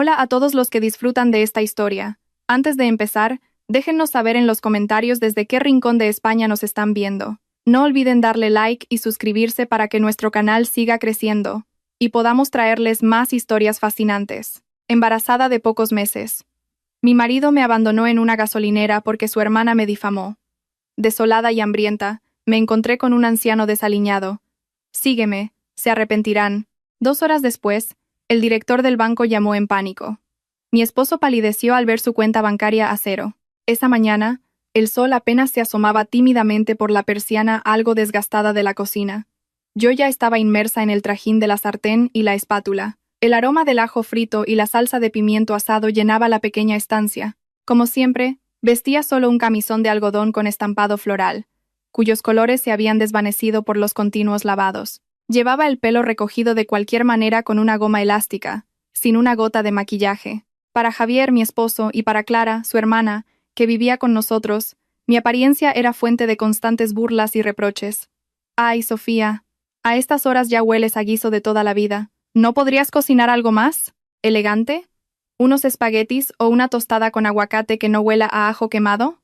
Hola a todos los que disfrutan de esta historia. Antes de empezar, déjennos saber en los comentarios desde qué rincón de España nos están viendo. No olviden darle like y suscribirse para que nuestro canal siga creciendo y podamos traerles más historias fascinantes. Embarazada de pocos meses. Mi marido me abandonó en una gasolinera porque su hermana me difamó. Desolada y hambrienta, me encontré con un anciano desaliñado. Sígueme, se arrepentirán. 2 horas después, el director del banco llamó en pánico. Mi esposo palideció al ver su cuenta bancaria a cero. Esa mañana, el sol apenas se asomaba tímidamente por la persiana algo desgastada de la cocina. Yo ya estaba inmersa en el trajín de la sartén y la espátula. El aroma del ajo frito y la salsa de pimiento asado llenaba la pequeña estancia. Como siempre, vestía solo un camisón de algodón con estampado floral, cuyos colores se habían desvanecido por los continuos lavados. Llevaba el pelo recogido de cualquier manera con una goma elástica, sin una gota de maquillaje. Para Javier, mi esposo, y para Clara, su hermana, que vivía con nosotros, mi apariencia era fuente de constantes burlas y reproches. «Ay, Sofía, a estas horas ya hueles a guiso de toda la vida. ¿No podrías cocinar algo más? ¿Elegante? ¿Unos espaguetis o una tostada con aguacate que no huela a ajo quemado?»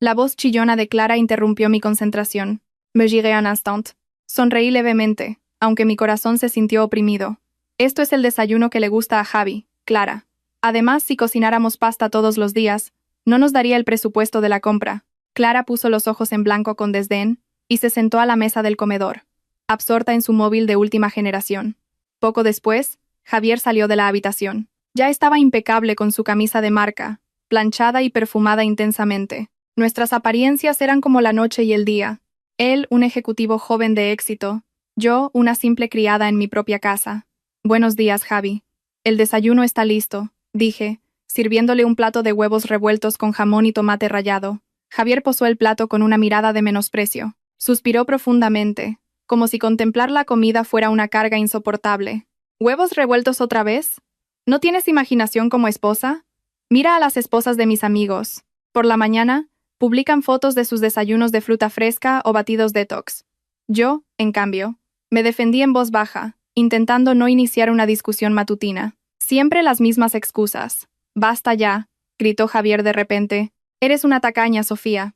La voz chillona de Clara interrumpió mi concentración. Me giré un instant. Sonreí levemente, aunque mi corazón se sintió oprimido. Esto es el desayuno que le gusta a Javi, Clara. Además, si cocináramos pasta todos los días, no nos daría el presupuesto de la compra. Clara puso los ojos en blanco con desdén y se sentó a la mesa del comedor, absorta en su móvil de última generación. Poco después, Javier salió de la habitación. Ya estaba impecable con su camisa de marca, planchada y perfumada intensamente. Nuestras apariencias eran como la noche y el día. Él, un ejecutivo joven de éxito, yo, una simple criada en mi propia casa. «Buenos días, Javi. El desayuno está listo», dije, sirviéndole un plato de huevos revueltos con jamón y tomate rallado. Javier posó el plato con una mirada de menosprecio. Suspiró profundamente, como si contemplar la comida fuera una carga insoportable. «¿Huevos revueltos otra vez? ¿No tienes imaginación como esposa? Mira a las esposas de mis amigos. Por la mañana, publican fotos de sus desayunos de fruta fresca o batidos detox. Yo, en cambio, me defendí en voz baja, intentando no iniciar una discusión matutina. Siempre las mismas excusas. «Basta ya», gritó Javier de repente. «Eres una tacaña, Sofía.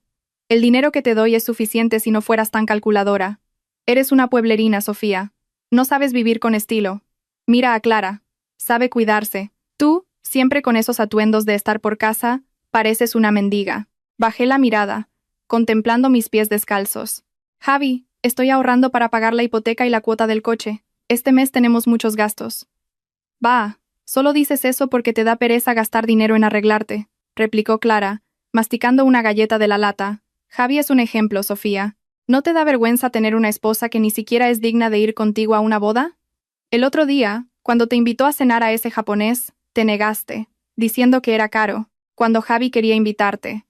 El dinero que te doy es suficiente si no fueras tan calculadora. Eres una pueblerina, Sofía. No sabes vivir con estilo. Mira a Clara. Sabe cuidarse. Tú, siempre con esos atuendos de estar por casa, pareces una mendiga». Bajé la mirada, contemplando mis pies descalzos. «Javi, estoy ahorrando para pagar la hipoteca y la cuota del coche. Este mes tenemos muchos gastos». «Bah, solo dices eso porque te da pereza gastar dinero en arreglarte», replicó Clara, masticando una galleta de la lata. «Javi es un ejemplo, Sofía. ¿No te da vergüenza tener una esposa que ni siquiera es digna de ir contigo a una boda? El otro día, cuando te invitó a cenar a ese japonés, te negaste, diciendo que era caro, cuando Javi quería invitarte.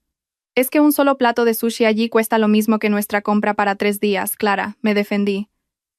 Es que un solo plato de sushi allí cuesta lo mismo que nuestra compra para 3 días, Clara», me defendí.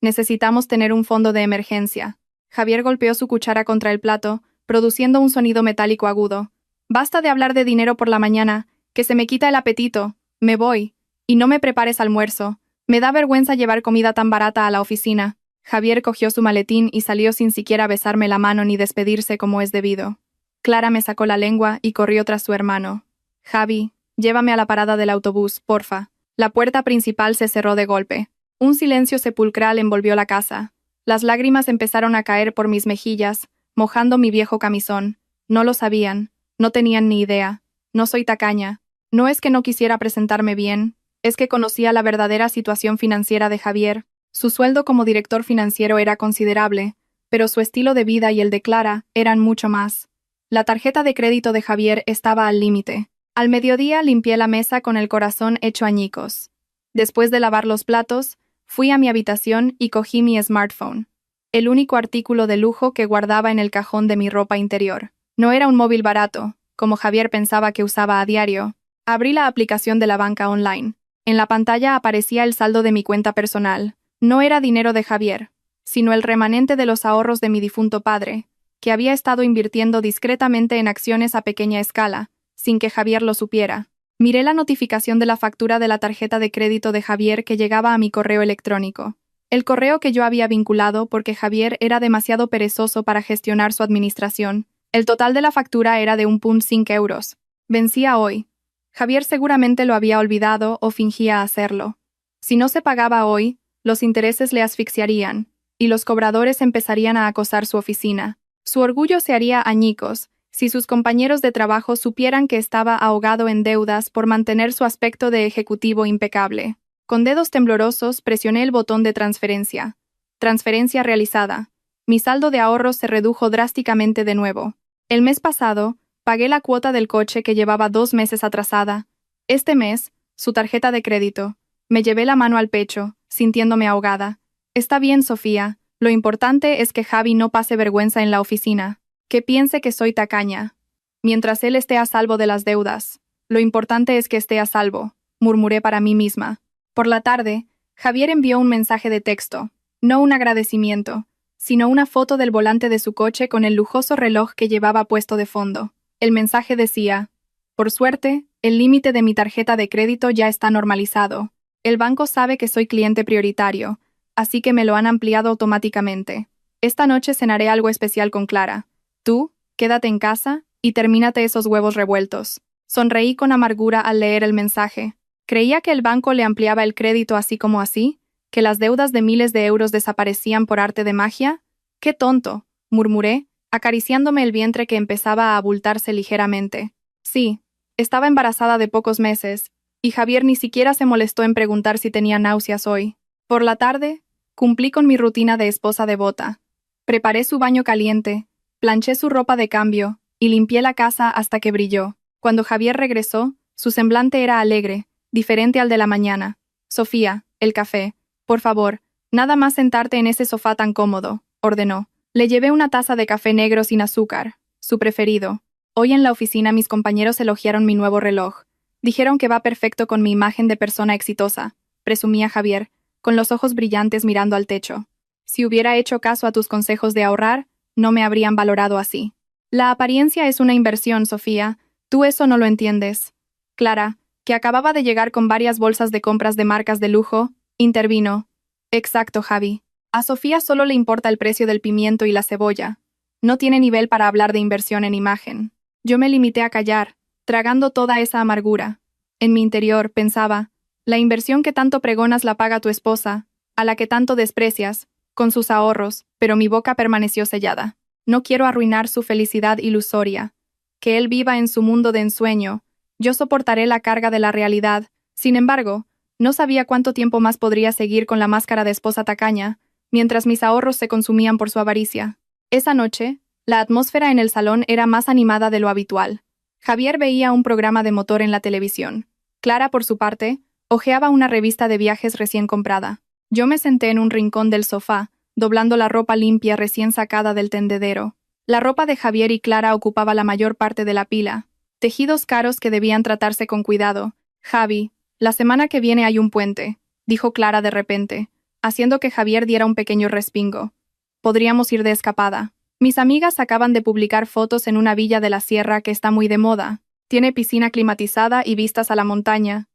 «Necesitamos tener un fondo de emergencia». Javier golpeó su cuchara contra el plato, produciendo un sonido metálico agudo. «Basta de hablar de dinero por la mañana, que se me quita el apetito. Me voy. Y no me prepares almuerzo. Me da vergüenza llevar comida tan barata a la oficina». Javier cogió su maletín y salió sin siquiera besarme la mano ni despedirse como es debido. Clara me sacó la lengua y corrió tras su hermano. «Javi, llévame a la parada del autobús, porfa». La puerta principal se cerró de golpe. Un silencio sepulcral envolvió la casa. Las lágrimas empezaron a caer por mis mejillas, mojando mi viejo camisón. No lo sabían, no tenían ni idea. No soy tacaña. No es que no quisiera presentarme bien, es que conocía la verdadera situación financiera de Javier. Su sueldo como director financiero era considerable, pero su estilo de vida y el de Clara eran mucho más. La tarjeta de crédito de Javier estaba al límite. Al mediodía limpié la mesa con el corazón hecho añicos. Después de lavar los platos, fui a mi habitación y cogí mi smartphone, el único artículo de lujo que guardaba en el cajón de mi ropa interior. No era un móvil barato, como Javier pensaba que usaba a diario. Abrí la aplicación de la banca online. En la pantalla aparecía el saldo de mi cuenta personal. No era dinero de Javier, sino el remanente de los ahorros de mi difunto padre, que había estado invirtiendo discretamente en acciones a pequeña escala, sin que Javier lo supiera. Miré la notificación de la factura de la tarjeta de crédito de Javier que llegaba a mi correo electrónico. El correo que yo había vinculado porque Javier era demasiado perezoso para gestionar su administración, El total de la factura era de 1,5 euros. Vencía hoy. Javier seguramente lo había olvidado o fingía hacerlo. Si no se pagaba hoy, los intereses le asfixiarían, y los cobradores empezarían a acosar su oficina. Su orgullo se haría añicos si sus compañeros de trabajo supieran que estaba ahogado en deudas por mantener su aspecto de ejecutivo impecable. Con dedos temblorosos presioné el botón de transferencia. Transferencia realizada. Mi saldo de ahorros se redujo drásticamente de nuevo. El mes pasado, pagué la cuota del coche que llevaba 2 meses atrasada. Este mes, su tarjeta de crédito. Me llevé la mano al pecho, sintiéndome ahogada. Está bien, Sofía. Lo importante es que Javi no pase vergüenza en la oficina. Que piense que soy tacaña. Mientras él esté a salvo de las deudas. Lo importante es que esté a salvo, murmuré para mí misma. Por la tarde, Javier envió un mensaje de texto. No un agradecimiento, sino una foto del volante de su coche con el lujoso reloj que llevaba puesto de fondo. El mensaje decía: por suerte, el límite de mi tarjeta de crédito ya está normalizado. El banco sabe que soy cliente prioritario, así que me lo han ampliado automáticamente. Esta noche cenaré algo especial con Clara. Tú, quédate en casa y termínate esos huevos revueltos. Sonreí con amargura al leer el mensaje. Creía que el banco le ampliaba el crédito así como así, que las deudas de miles de euros desaparecían por arte de magia. ¡Qué tonto!, murmuré, acariciándome el vientre que empezaba a abultarse ligeramente. Sí, estaba embarazada de pocos meses, y Javier ni siquiera se molestó en preguntar si tenía náuseas hoy. Por la tarde, cumplí con mi rutina de esposa devota. Preparé su baño caliente, planché su ropa de cambio y limpié la casa hasta que brilló. Cuando Javier regresó, su semblante era alegre, diferente al de la mañana. Sofía, el café. Por favor, nada más sentarte en ese sofá tan cómodo, ordenó. Le llevé una taza de café negro sin azúcar, su preferido. Hoy en la oficina mis compañeros elogiaron mi nuevo reloj. Dijeron que va perfecto con mi imagen de persona exitosa, presumía Javier, con los ojos brillantes mirando al techo. Si hubiera hecho caso a tus consejos de ahorrar, no me habrían valorado así. La apariencia es una inversión, Sofía. Tú eso no lo entiendes. Clara, que acababa de llegar con varias bolsas de compras de marcas de lujo, intervino. Exacto, Javi. A Sofía solo le importa el precio del pimiento y la cebolla. No tiene nivel para hablar de inversión en imagen. Yo me limité a callar, tragando toda esa amargura. En mi interior, pensaba, la inversión que tanto pregonas la paga tu esposa, a la que tanto desprecias, con sus ahorros, pero mi boca permaneció sellada. No quiero arruinar su felicidad ilusoria. Que él viva en su mundo de ensueño. Yo soportaré la carga de la realidad. Sin embargo, no sabía cuánto tiempo más podría seguir con la máscara de esposa tacaña, mientras mis ahorros se consumían por su avaricia. Esa noche, la atmósfera en el salón era más animada de lo habitual. Javier veía un programa de motor en la televisión. Clara, por su parte, hojeaba una revista de viajes recién comprada. Yo me senté en un rincón del sofá, doblando la ropa limpia recién sacada del tendedero. La ropa de Javier y Clara ocupaba la mayor parte de la pila. Tejidos caros que debían tratarse con cuidado. Javi, la semana que viene hay un puente, dijo Clara de repente, haciendo que Javier diera un pequeño respingo. Podríamos ir de escapada. Mis amigas acaban de publicar fotos en una villa de la sierra que está muy de moda. Tiene piscina climatizada y vistas a la montaña.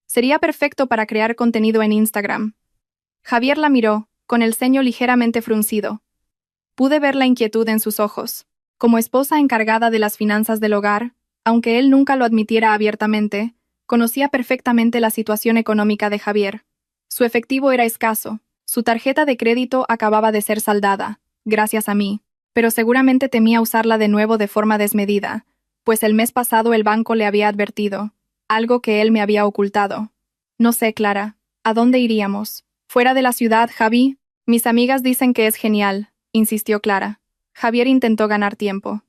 Sería perfecto para crear contenido en Instagram. Javier la miró, con el ceño ligeramente fruncido. Pude ver la inquietud en sus ojos. Como esposa encargada de las finanzas del hogar, aunque él nunca lo admitiera abiertamente, conocía perfectamente la situación económica de Javier. Su efectivo era escaso, su tarjeta de crédito acababa de ser saldada, gracias a mí, pero seguramente temía usarla de nuevo de forma desmedida, pues el mes pasado el banco le había advertido, algo que él me había ocultado. No sé, Clara, ¿a dónde iríamos? ¿Fuera de la ciudad, Javi? Mis amigas dicen que es genial, insistió Clara. Javier intentó ganar tiempo.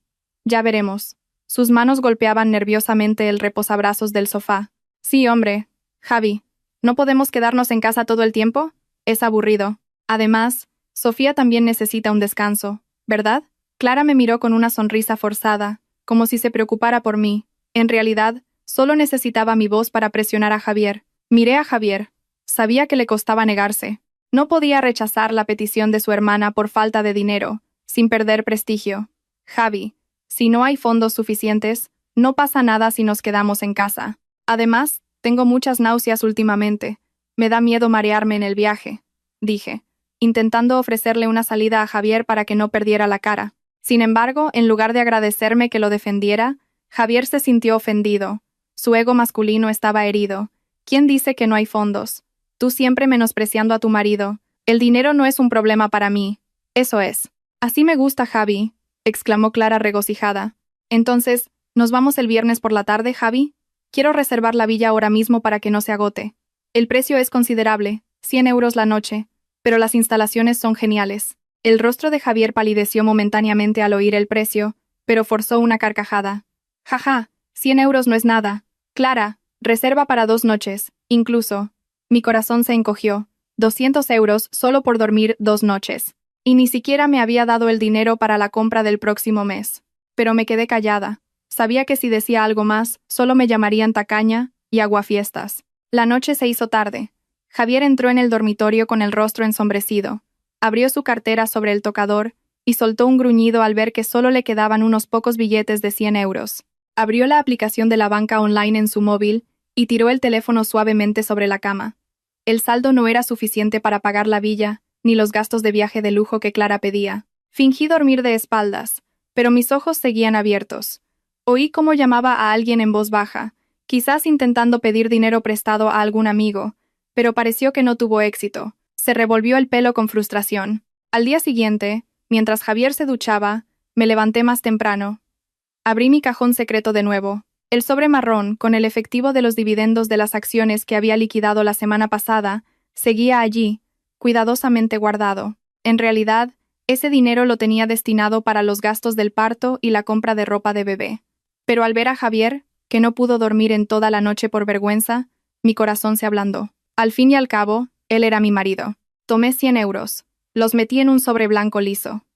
Ya veremos. Sus manos golpeaban nerviosamente el reposabrazos del sofá. Sí, hombre. Javi, ¿no podemos quedarnos en casa todo el tiempo? Es aburrido. Además, Sofía también necesita un descanso, ¿verdad? Clara me miró con una sonrisa forzada, como si se preocupara por mí. En realidad, solo necesitaba mi voz para presionar a Javier. Miré a Javier. Sabía que le costaba negarse. No podía rechazar la petición de su hermana por falta de dinero, sin perder prestigio. Javi, si no hay fondos suficientes, no pasa nada si nos quedamos en casa. Además, tengo muchas náuseas últimamente. Me da miedo marearme en el viaje, dije, intentando ofrecerle una salida a Javier para que no perdiera la cara. Sin embargo, en lugar de agradecerme que lo defendiera, Javier se sintió ofendido. Su ego masculino estaba herido. ¿Quién dice que no hay fondos? Tú siempre menospreciando a tu marido. El dinero no es un problema para mí. Eso es. Así me gusta, Javi, exclamó Clara regocijada. Entonces, ¿nos vamos el viernes por la tarde, Javi? Quiero reservar la villa ahora mismo para que no se agote. El precio es considerable, 100 euros la noche, pero las instalaciones son geniales. El rostro de Javier palideció momentáneamente al oír el precio, pero forzó una carcajada. Jaja, 100 euros no es nada. Clara, reserva para 2 noches, incluso. Mi corazón se encogió. 200 euros solo por dormir 2 noches. Y ni siquiera me había dado el dinero para la compra del próximo mes. Pero me quedé callada. Sabía que si decía algo más, solo me llamarían tacaña y aguafiestas. La noche se hizo tarde. Javier entró en el dormitorio con el rostro ensombrecido. Abrió su cartera sobre el tocador y soltó un gruñido al ver que solo le quedaban unos pocos billetes de 100 euros. Abrió la aplicación de la banca online en su móvil y tiró el teléfono suavemente sobre la cama. El saldo no era suficiente para pagar la villa, ni los gastos de viaje de lujo que Clara pedía. Fingí dormir de espaldas, pero mis ojos seguían abiertos. Oí cómo llamaba a alguien en voz baja, quizás intentando pedir dinero prestado a algún amigo, pero pareció que no tuvo éxito. Se revolvió el pelo con frustración. Al día siguiente, mientras Javier se duchaba, me levanté más temprano. Abrí mi cajón secreto de nuevo. El sobre marrón, con el efectivo de los dividendos de las acciones que había liquidado la semana pasada, seguía allí, cuidadosamente guardado. En realidad, ese dinero lo tenía destinado para los gastos del parto y la compra de ropa de bebé. Pero al ver a Javier, que no pudo dormir en toda la noche por vergüenza, mi corazón se ablandó. Al fin y al cabo, él era mi marido. Tomé 100 euros. Los metí en un sobre blanco liso.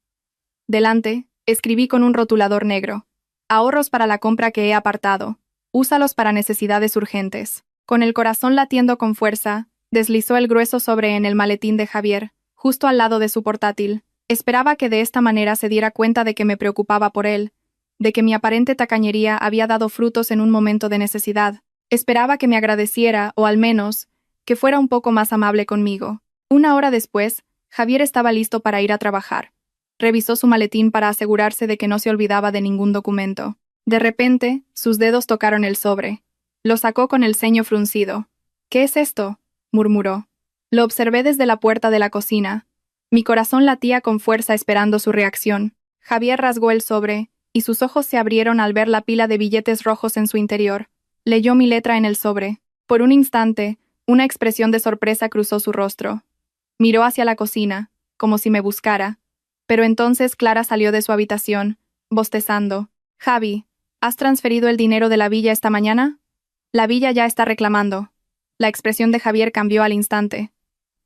Delante, escribí con un rotulador negro. Ahorros para la compra que he apartado. Úsalos para necesidades urgentes. Con el corazón latiendo con fuerza, deslizó el grueso sobre en el maletín de Javier, justo al lado de su portátil. Esperaba que de esta manera se diera cuenta de que me preocupaba por él, de que mi aparente tacañería había dado frutos en un momento de necesidad. Esperaba que me agradeciera, o al menos, que fuera un poco más amable conmigo. Una hora después, Javier estaba listo para ir a trabajar. Revisó su maletín para asegurarse de que no se olvidaba de ningún documento. De repente, sus dedos tocaron el sobre. Lo sacó con el ceño fruncido. «¿Qué es esto?», murmuró. Lo observé desde la puerta de la cocina. Mi corazón latía con fuerza esperando su reacción. Javier rasgó el sobre, y sus ojos se abrieron al ver la pila de billetes rojos en su interior. Leyó mi letra en el sobre. Por un instante, una expresión de sorpresa cruzó su rostro. Miró hacia la cocina, como si me buscara. Pero entonces Clara salió de su habitación, bostezando. «Javi, ¿has transferido el dinero de la villa esta mañana?» «La villa ya está reclamando». La expresión de Javier cambió al instante.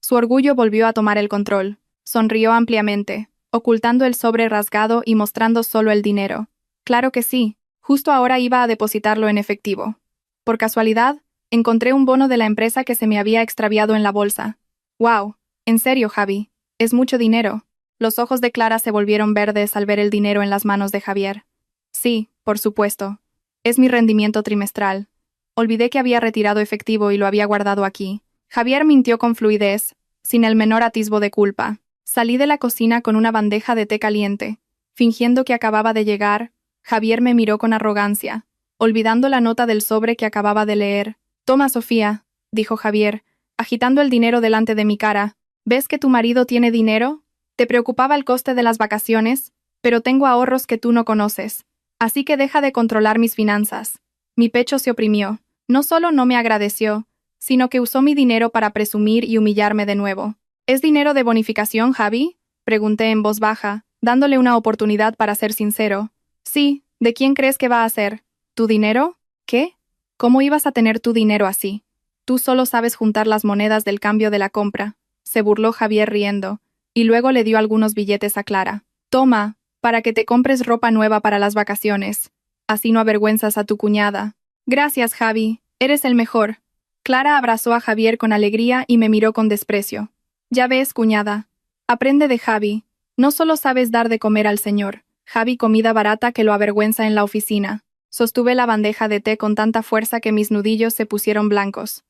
Su orgullo volvió a tomar el control. Sonrió ampliamente, ocultando el sobre rasgado y mostrando solo el dinero. «Claro que sí. Justo ahora iba a depositarlo en efectivo. Por casualidad, encontré un bono de la empresa que se me había extraviado en la bolsa». «Wow, en serio, Javi. Es mucho dinero». Los ojos de Clara se volvieron verdes al ver el dinero en las manos de Javier. «Sí, por supuesto. Es mi rendimiento trimestral. Olvidé que había retirado efectivo y lo había guardado aquí». Javier mintió con fluidez, sin el menor atisbo de culpa. Salí de la cocina con una bandeja de té caliente. Fingiendo que acababa de llegar, Javier me miró con arrogancia, olvidando la nota del sobre que acababa de leer. «Toma, Sofía», dijo Javier, agitando el dinero delante de mi cara. «¿Ves que tu marido tiene dinero? Te preocupaba el coste de las vacaciones, pero tengo ahorros que tú no conoces. Así que deja de controlar mis finanzas». Mi pecho se oprimió. No solo no me agradeció, sino que usó mi dinero para presumir y humillarme de nuevo. «¿Es dinero de bonificación, Javi?», pregunté en voz baja, dándole una oportunidad para ser sincero. «Sí, ¿de quién crees que va a ser? ¿Tu dinero? ¿Qué? ¿Cómo ibas a tener tu dinero así? Tú solo sabes juntar las monedas del cambio de la compra», se burló Javier riendo, y luego le dio algunos billetes a Clara. «Toma, para que te compres ropa nueva para las vacaciones. Así no avergüenzas a tu cuñada». «Gracias, Javi, eres el mejor». Clara abrazó a Javier con alegría y me miró con desprecio. «Ya ves, cuñada. Aprende de Javi. No solo sabes dar de comer al señor. Javi comida barata que lo avergüenza en la oficina». Sostuve la bandeja de té con tanta fuerza que mis nudillos se pusieron blancos.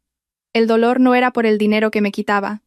El dolor no era por el dinero que me quitaba.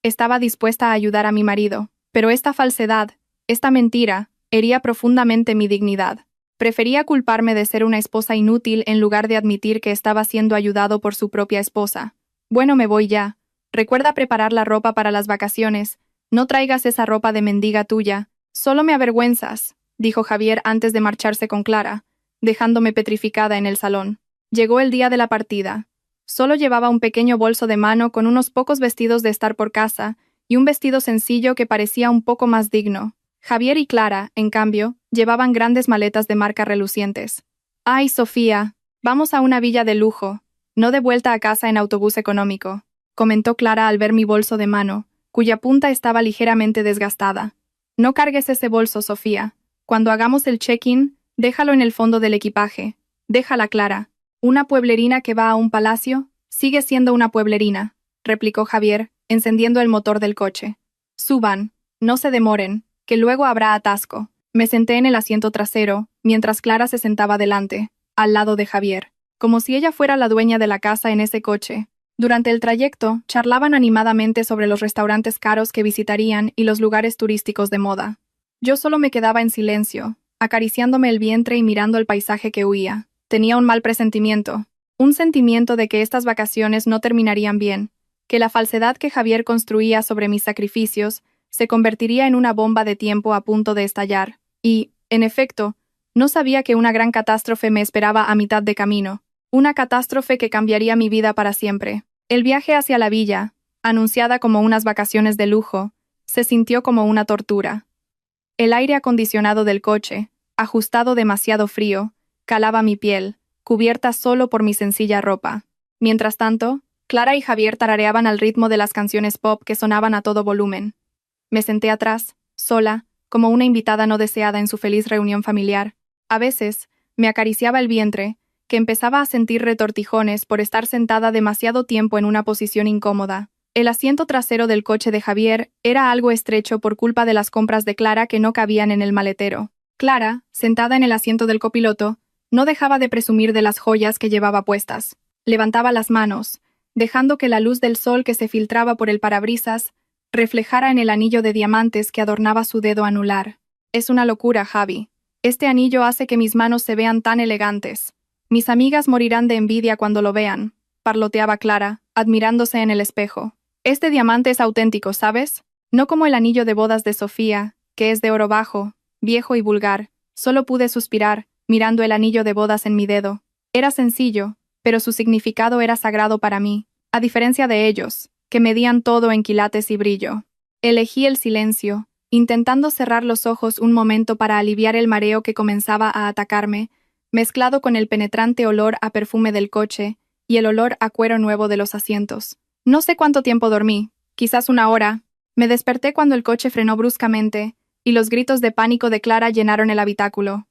Estaba dispuesta a ayudar a mi marido, pero esta falsedad, esta mentira, hería profundamente mi dignidad. Prefería culparme de ser una esposa inútil en lugar de admitir que estaba siendo ayudado por su propia esposa. Bueno, me voy ya. Recuerda preparar la ropa para las vacaciones. No traigas esa ropa de mendiga tuya. Solo me avergüenzas, dijo Javier antes de marcharse con Clara, dejándome petrificada en el salón. Llegó el día de la partida. Solo llevaba un pequeño bolso de mano con unos pocos vestidos de estar por casa y un vestido sencillo que parecía un poco más digno. Javier y Clara, en cambio, llevaban grandes maletas de marca relucientes. «Ay, Sofía, vamos a una villa de lujo, no de vuelta a casa en autobús económico», comentó Clara al ver mi bolso de mano, cuya punta estaba ligeramente desgastada. «No cargues ese bolso, Sofía. Cuando hagamos el check-in, déjalo en el fondo del equipaje. Déjala, Clara. ¿Una pueblerina que va a un palacio? Sigue siendo una pueblerina», replicó Javier, encendiendo el motor del coche. «Suban, no se demoren, que luego habrá atasco». Me senté en el asiento trasero, mientras Clara se sentaba delante, al lado de Javier, como si ella fuera la dueña de la casa en ese coche. Durante el trayecto, charlaban animadamente sobre los restaurantes caros que visitarían y los lugares turísticos de moda. Yo solo me quedaba en silencio, acariciándome el vientre y mirando el paisaje que huía. Tenía un mal presentimiento, un sentimiento de que estas vacaciones no terminarían bien, que la falsedad que Javier construía sobre mis sacrificios se convertiría en una bomba de tiempo a punto de estallar. Y, en efecto, no sabía que una gran catástrofe me esperaba a mitad de camino, una catástrofe que cambiaría mi vida para siempre. El viaje hacia la villa, anunciada como unas vacaciones de lujo, se sintió como una tortura. El aire acondicionado del coche, ajustado demasiado frío, calaba mi piel, cubierta solo por mi sencilla ropa. Mientras tanto, Clara y Javier tarareaban al ritmo de las canciones pop que sonaban a todo volumen. Me senté atrás, sola, como una invitada no deseada en su feliz reunión familiar. A veces, me acariciaba el vientre, que empezaba a sentir retortijones por estar sentada demasiado tiempo en una posición incómoda. El asiento trasero del coche de Javier era algo estrecho por culpa de las compras de Clara que no cabían en el maletero. Clara, sentada en el asiento del copiloto, no dejaba de presumir de las joyas que llevaba puestas. Levantaba las manos, dejando que la luz del sol que se filtraba por el parabrisas reflejara en el anillo de diamantes que adornaba su dedo anular. «Es una locura, Javi. Este anillo hace que mis manos se vean tan elegantes. Mis amigas morirán de envidia cuando lo vean», parloteaba Clara, admirándose en el espejo. «Este diamante es auténtico, ¿sabes? No como el anillo de bodas de Sofía, que es de oro bajo, viejo y vulgar». Solo pude suspirar, mirando el anillo de bodas en mi dedo. Era sencillo, pero su significado era sagrado para mí, a diferencia de ellos, que medían todo en quilates y brillo. Elegí el silencio, intentando cerrar los ojos un momento para aliviar el mareo que comenzaba a atacarme, mezclado con el penetrante olor a perfume del coche y el olor a cuero nuevo de los asientos. No sé cuánto tiempo dormí, quizás una hora. Me desperté cuando el coche frenó bruscamente, y los gritos de pánico de Clara llenaron el habitáculo.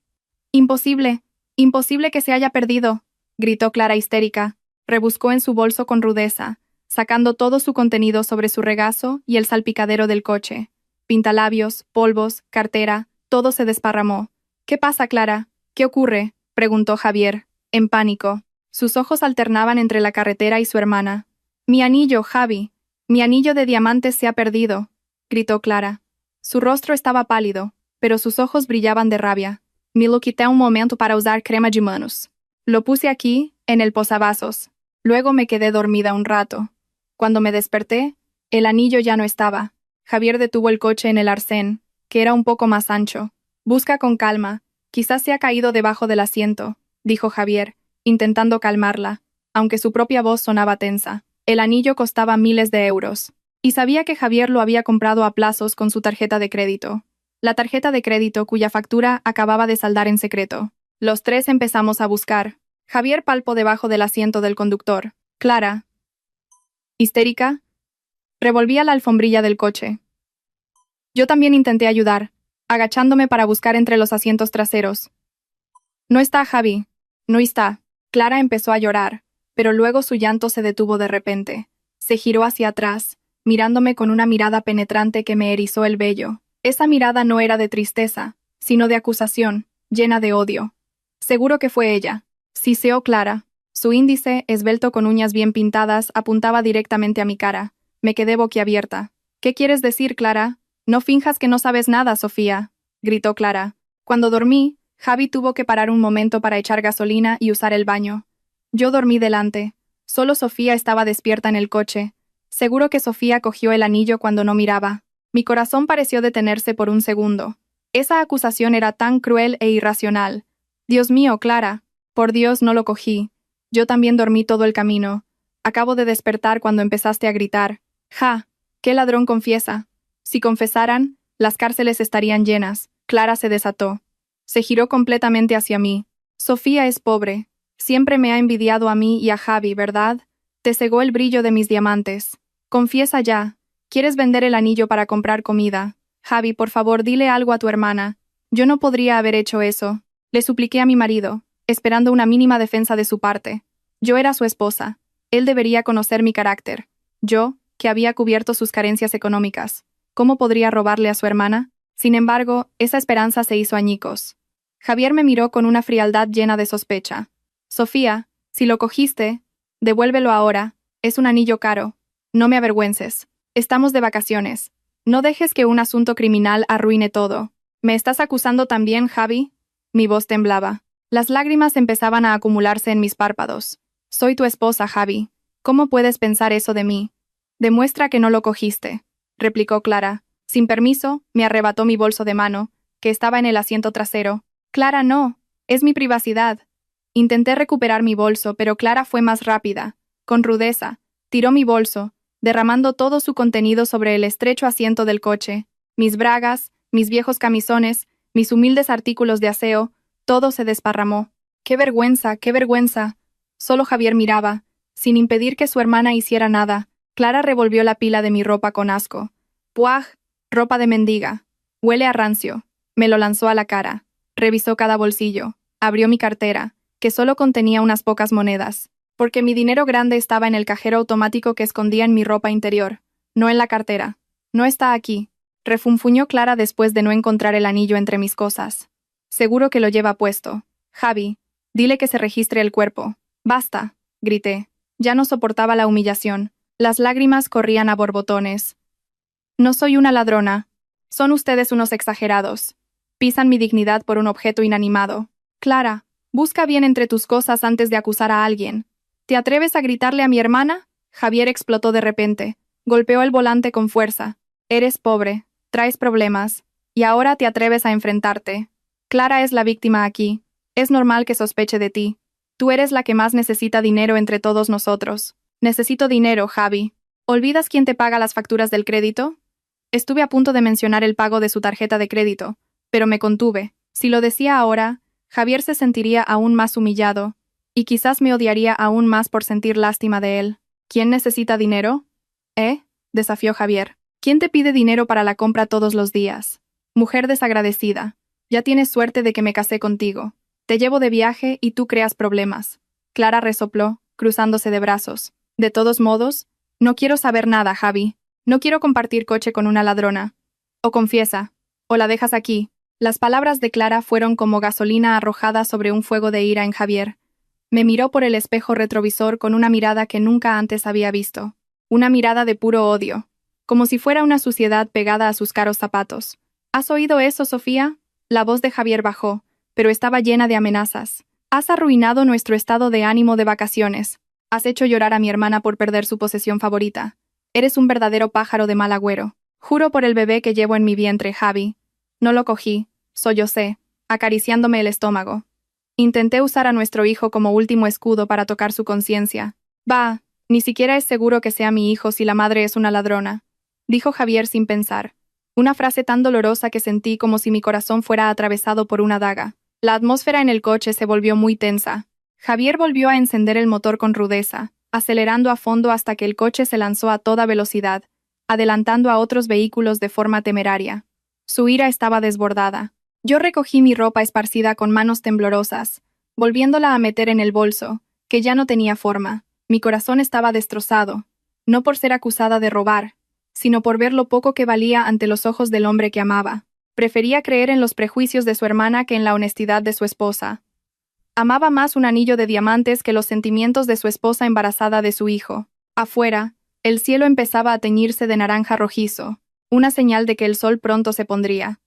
«Imposible, imposible que se haya perdido», gritó Clara histérica. Rebuscó en su bolso con rudeza, sacando todo su contenido sobre su regazo y el salpicadero del coche. Pintalabios, polvos, cartera, todo se desparramó. «¿Qué pasa, Clara? ¿Qué ocurre?», preguntó Javier, en pánico. Sus ojos alternaban entre la carretera y su hermana. «Mi anillo, Javi. Mi anillo de diamantes se ha perdido», gritó Clara. Su rostro estaba pálido, pero sus ojos brillaban de rabia. Me lo quité un momento para usar crema de manos. Lo puse aquí, en el posavasos. Luego me quedé dormida un rato. Cuando me desperté, el anillo ya no estaba. Javier detuvo el coche en el arcén, que era un poco más ancho. «Busca con calma. Quizás se ha caído debajo del asiento», dijo Javier, intentando calmarla, aunque su propia voz sonaba tensa. El anillo costaba miles de euros, y sabía que Javier lo había comprado a plazos con su tarjeta de crédito. La tarjeta de crédito cuya factura acababa de saldar en secreto. Los tres empezamos a buscar. Javier palpó debajo del asiento del conductor. Clara, histérica, revolvía la alfombrilla del coche. Yo también intenté ayudar, agachándome para buscar entre los asientos traseros. «No está, Javi. No está». Clara empezó a llorar, pero luego su llanto se detuvo de repente. Se giró hacia atrás, mirándome con una mirada penetrante que me erizó el vello. Esa mirada no era de tristeza, sino de acusación, llena de odio. «Seguro que fue ella», siseó Clara. Su índice, esbelto con uñas bien pintadas, apuntaba directamente a mi cara. Me quedé boquiabierta. «¿Qué quieres decir, Clara? No finjas que no sabes nada, Sofía». gritó Clara. Cuando dormí, Javi tuvo que parar un momento para echar gasolina y usar el baño. Yo dormí delante. Solo Sofía estaba despierta en el coche. Seguro que Sofía cogió el anillo cuando no miraba. Mi corazón pareció detenerse por un segundo. Esa acusación era tan cruel e irracional. Dios mío, Clara. Por Dios, no lo cogí. Yo también dormí todo el camino. Acabo de despertar cuando empezaste a gritar. ¡Ja! ¿Qué ladrón confiesa? Si confesaran, las cárceles estarían llenas. Clara se desató. Se giró completamente hacia mí. Sofía es pobre. Siempre me ha envidiado a mí y a Javi, ¿verdad? Te cegó el brillo de mis diamantes. Confiesa ya. ¿Quieres vender el anillo para comprar comida? Javi, por favor, dile algo a tu hermana. Yo no podría haber hecho eso. Le supliqué a mi marido, esperando una mínima defensa de su parte. Yo era su esposa. Él debería conocer mi carácter. Yo, que había cubierto sus carencias económicas. ¿Cómo podría robarle a su hermana? Sin embargo, esa esperanza se hizo añicos. Javier me miró con una frialdad llena de sospecha. Sofía, si lo cogiste, devuélvelo ahora. Es un anillo caro. No me avergüences. Estamos de vacaciones. No dejes que un asunto criminal arruine todo. ¿Me estás acusando también, Javi? Mi voz temblaba. Las lágrimas empezaban a acumularse en mis párpados. Soy tu esposa, Javi. ¿Cómo puedes pensar eso de mí? Demuestra que no lo cogiste, replicó Clara. Sin permiso, me arrebató mi bolso de mano, que estaba en el asiento trasero. Clara, no. Es mi privacidad. Intenté recuperar mi bolso, pero Clara fue más rápida. Con rudeza, tiró mi bolso, derramando todo su contenido sobre el estrecho asiento del coche. Mis bragas, mis viejos camisones, mis humildes artículos de aseo, todo se desparramó. ¡Qué vergüenza, qué vergüenza! Solo Javier miraba, sin impedir que su hermana hiciera nada. Clara revolvió la pila de mi ropa con asco. ¡Puaj! Ropa de mendiga. Huele a rancio. Me lo lanzó a la cara. Revisó cada bolsillo. Abrió mi cartera, que solo contenía unas pocas monedas, porque mi dinero grande estaba en el cajero automático que escondía en mi ropa interior, no en la cartera. No está aquí, refunfuñó Clara después de no encontrar el anillo entre mis cosas. Seguro que lo lleva puesto. Javi, dile que se registre el cuerpo. Basta, grité. Ya no soportaba la humillación. Las lágrimas corrían a borbotones. No soy una ladrona. Son ustedes unos exagerados. Pisan mi dignidad por un objeto inanimado. Clara, busca bien entre tus cosas antes de acusar a alguien. ¿Te atreves a gritarle a mi hermana? Javier explotó de repente. Golpeó el volante con fuerza. Eres pobre, traes problemas, y ahora te atreves a enfrentarte. Clara es la víctima aquí. Es normal que sospeche de ti. Tú eres la que más necesita dinero entre todos nosotros. Necesito dinero, Javi. ¿Olvidas quién te paga las facturas del crédito? Estuve a punto de mencionar el pago de su tarjeta de crédito, pero me contuve. Si lo decía ahora, Javier se sentiría aún más humillado, y quizás me odiaría aún más por sentir lástima de él. ¿Quién necesita dinero? ¿Eh? Desafió Javier. ¿Quién te pide dinero para la compra todos los días? Mujer desagradecida. Ya tienes suerte de que me casé contigo. Te llevo de viaje y tú creas problemas. Clara resopló, cruzándose de brazos. De todos modos, no quiero saber nada, Javi. No quiero compartir coche con una ladrona. O confiesa, o la dejas aquí. Las palabras de Clara fueron como gasolina arrojada sobre un fuego de ira en Javier. Me miró por el espejo retrovisor con una mirada que nunca antes había visto. Una mirada de puro odio. Como si fuera una suciedad pegada a sus caros zapatos. ¿Has oído eso, Sofía? La voz de Javier bajó, pero estaba llena de amenazas. Has arruinado nuestro estado de ánimo de vacaciones. Has hecho llorar a mi hermana por perder su posesión favorita. Eres un verdadero pájaro de mal agüero. Juro por el bebé que llevo en mi vientre, Javi. No lo cogí, sollocé, acariciándome el estómago. Intenté usar a nuestro hijo como último escudo para tocar su conciencia. Bah, ni siquiera es seguro que sea mi hijo si la madre es una ladrona, dijo Javier sin pensar. Una frase tan dolorosa que sentí como si mi corazón fuera atravesado por una daga. La atmósfera en el coche se volvió muy tensa. Javier volvió a encender el motor con rudeza, acelerando a fondo hasta que el coche se lanzó a toda velocidad, adelantando a otros vehículos de forma temeraria. Su ira estaba desbordada. Yo recogí mi ropa esparcida con manos temblorosas, volviéndola a meter en el bolso, que ya no tenía forma. Mi corazón estaba destrozado, no por ser acusada de robar, sino por ver lo poco que valía ante los ojos del hombre que amaba. Prefería creer en los prejuicios de su hermana que en la honestidad de su esposa. Amaba más un anillo de diamantes que los sentimientos de su esposa embarazada de su hijo. Afuera, el cielo empezaba a teñirse de naranja rojizo, una señal de que el sol pronto se pondría.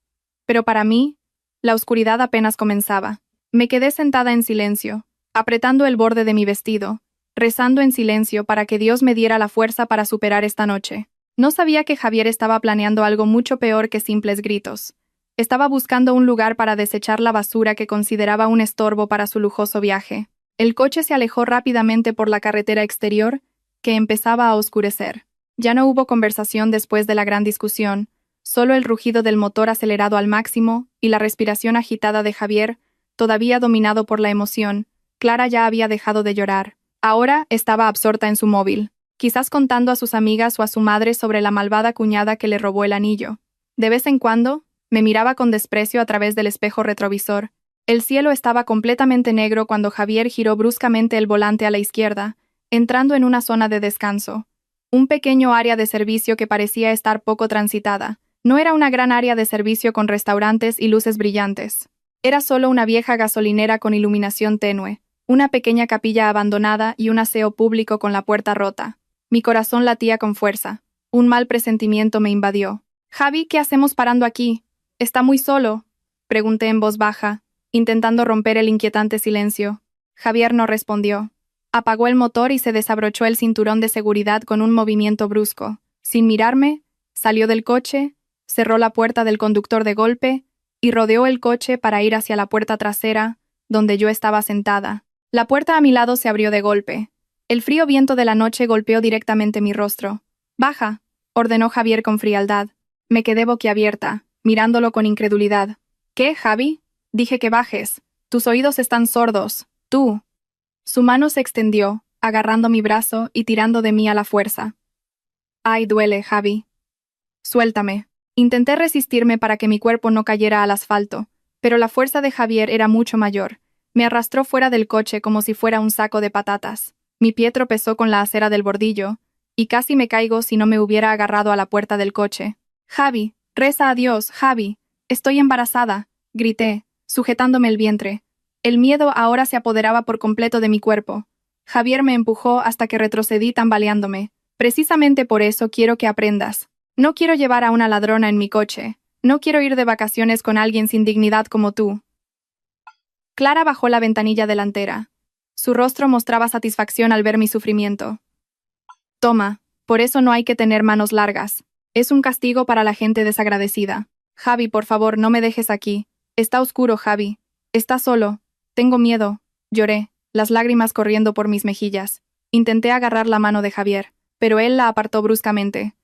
Pero para mí, la oscuridad apenas comenzaba. Me quedé sentada en silencio, apretando el borde de mi vestido, rezando en silencio para que Dios me diera la fuerza para superar esta noche. No sabía que Javier estaba planeando algo mucho peor que simples gritos. Estaba buscando un lugar para desechar la basura que consideraba un estorbo para su lujoso viaje. El coche se alejó rápidamente por la carretera exterior, que empezaba a oscurecer. Ya no hubo conversación después de la gran discusión, solo el rugido del motor acelerado al máximo y la respiración agitada de Javier, todavía dominado por la emoción. Clara ya había dejado de llorar. Ahora estaba absorta en su móvil, quizás contando a sus amigas o a su madre sobre la malvada cuñada que le robó el anillo. De vez en cuando, me miraba con desprecio a través del espejo retrovisor. El cielo estaba completamente negro cuando Javier giró bruscamente el volante a la izquierda, entrando en una zona de descanso. Un pequeño área de servicio que parecía estar poco transitada. No era una gran área de servicio con restaurantes y luces brillantes. Era solo una vieja gasolinera con iluminación tenue, una pequeña capilla abandonada y un aseo público con la puerta rota. Mi corazón latía con fuerza. Un mal presentimiento me invadió. «Javi, ¿qué hacemos parando aquí? ¿Está muy solo?», pregunté en voz baja, intentando romper el inquietante silencio. Javier no respondió. Apagó el motor y se desabrochó el cinturón de seguridad con un movimiento brusco. Sin mirarme, salió del coche, cerró la puerta del conductor de golpe y rodeó el coche para ir hacia la puerta trasera, donde yo estaba sentada. La puerta a mi lado se abrió de golpe. El frío viento de la noche golpeó directamente mi rostro. «Baja», ordenó Javier con frialdad. Me quedé boquiabierta, mirándolo con incredulidad. «¿Qué, Javi? Dije que bajes. Tus oídos están sordos. Tú». Su mano se extendió, agarrando mi brazo y tirando de mí a la fuerza. «Ay, duele, Javi. Suéltame». Intenté resistirme para que mi cuerpo no cayera al asfalto, pero la fuerza de Javier era mucho mayor. Me arrastró fuera del coche como si fuera un saco de patatas. Mi pie tropezó con la acera del bordillo, y casi me caigo si no me hubiera agarrado a la puerta del coche. «Javi, reza a Dios, Javi. Estoy embarazada», grité, sujetándome el vientre. El miedo ahora se apoderaba por completo de mi cuerpo. Javier me empujó hasta que retrocedí tambaleándome. «Precisamente por eso quiero que aprendas. No quiero llevar a una ladrona en mi coche. No quiero ir de vacaciones con alguien sin dignidad como tú». Clara bajó la ventanilla delantera. Su rostro mostraba satisfacción al ver mi sufrimiento. «Toma, por eso no hay que tener manos largas. Es un castigo para la gente desagradecida. Javi, por favor, no me dejes aquí. Está oscuro, Javi. Está solo. Tengo miedo», lloré, las lágrimas corriendo por mis mejillas. Intenté agarrar la mano de Javier, pero él la apartó bruscamente.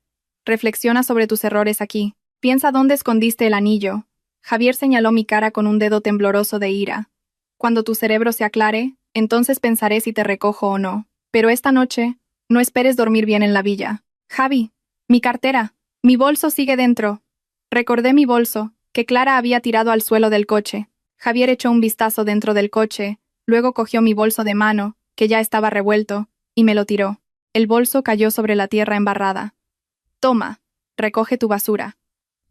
«Reflexiona sobre tus errores aquí. Piensa dónde escondiste el anillo». Javier señaló mi cara con un dedo tembloroso de ira. «Cuando tu cerebro se aclare, entonces pensaré si te recojo o no. Pero esta noche, no esperes dormir bien en la villa». «Javi, mi cartera. Mi bolso sigue dentro». Recordé mi bolso, que Clara había tirado al suelo del coche. Javier echó un vistazo dentro del coche, luego cogió mi bolso de mano, que ya estaba revuelto, y me lo tiró. El bolso cayó sobre la tierra embarrada. «Toma, recoge tu basura».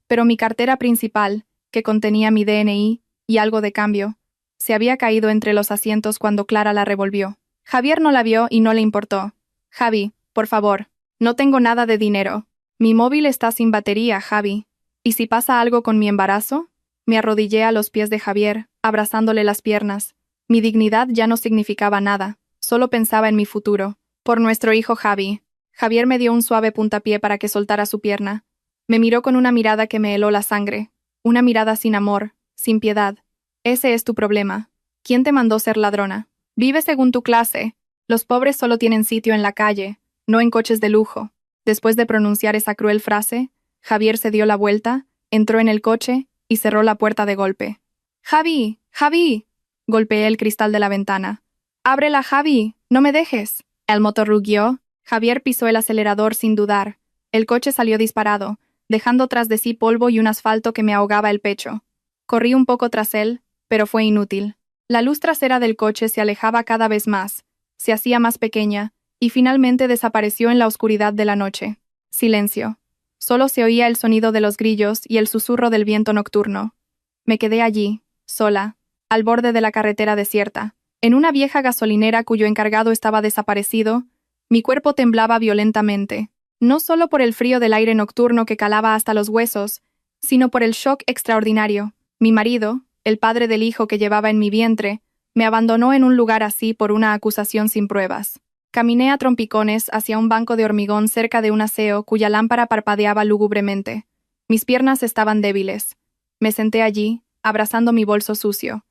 Pero mi cartera principal, que contenía mi DNI y algo de cambio, se había caído entre los asientos cuando Clara la revolvió. Javier no la vio y no le importó. «Javi, por favor, no tengo nada de dinero. Mi móvil está sin batería, Javi. ¿Y si pasa algo con mi embarazo?». Me arrodillé a los pies de Javier, abrazándole las piernas. Mi dignidad ya no significaba nada, solo pensaba en mi futuro. «Por nuestro hijo Javi». Javier me dio un suave puntapié para que soltara su pierna. Me miró con una mirada que me heló la sangre. Una mirada sin amor, sin piedad. «Ese es tu problema. ¿Quién te mandó ser ladrona? Vive según tu clase. Los pobres solo tienen sitio en la calle, no en coches de lujo». Después de pronunciar esa cruel frase, Javier se dio la vuelta, entró en el coche y cerró la puerta de golpe. «Javi, Javi», golpeé el cristal de la ventana. «Ábrela, Javi, no me dejes». El motor rugió. Javier pisó el acelerador sin dudar. El coche salió disparado, dejando tras de sí polvo y un asfalto que me ahogaba el pecho. Corrí un poco tras él, pero fue inútil. La luz trasera del coche se alejaba cada vez más, se hacía más pequeña, y finalmente desapareció en la oscuridad de la noche. Silencio. Solo se oía el sonido de los grillos y el susurro del viento nocturno. Me quedé allí, sola, al borde de la carretera desierta, en una vieja gasolinera cuyo encargado estaba desaparecido. Mi cuerpo temblaba violentamente, no solo por el frío del aire nocturno que calaba hasta los huesos, sino por el shock extraordinario. Mi marido, el padre del hijo que llevaba en mi vientre, me abandonó en un lugar así por una acusación sin pruebas. Caminé a trompicones hacia un banco de hormigón cerca de un aseo cuya lámpara parpadeaba lúgubremente. Mis piernas estaban débiles. Me senté allí, abrazando mi bolso sucio.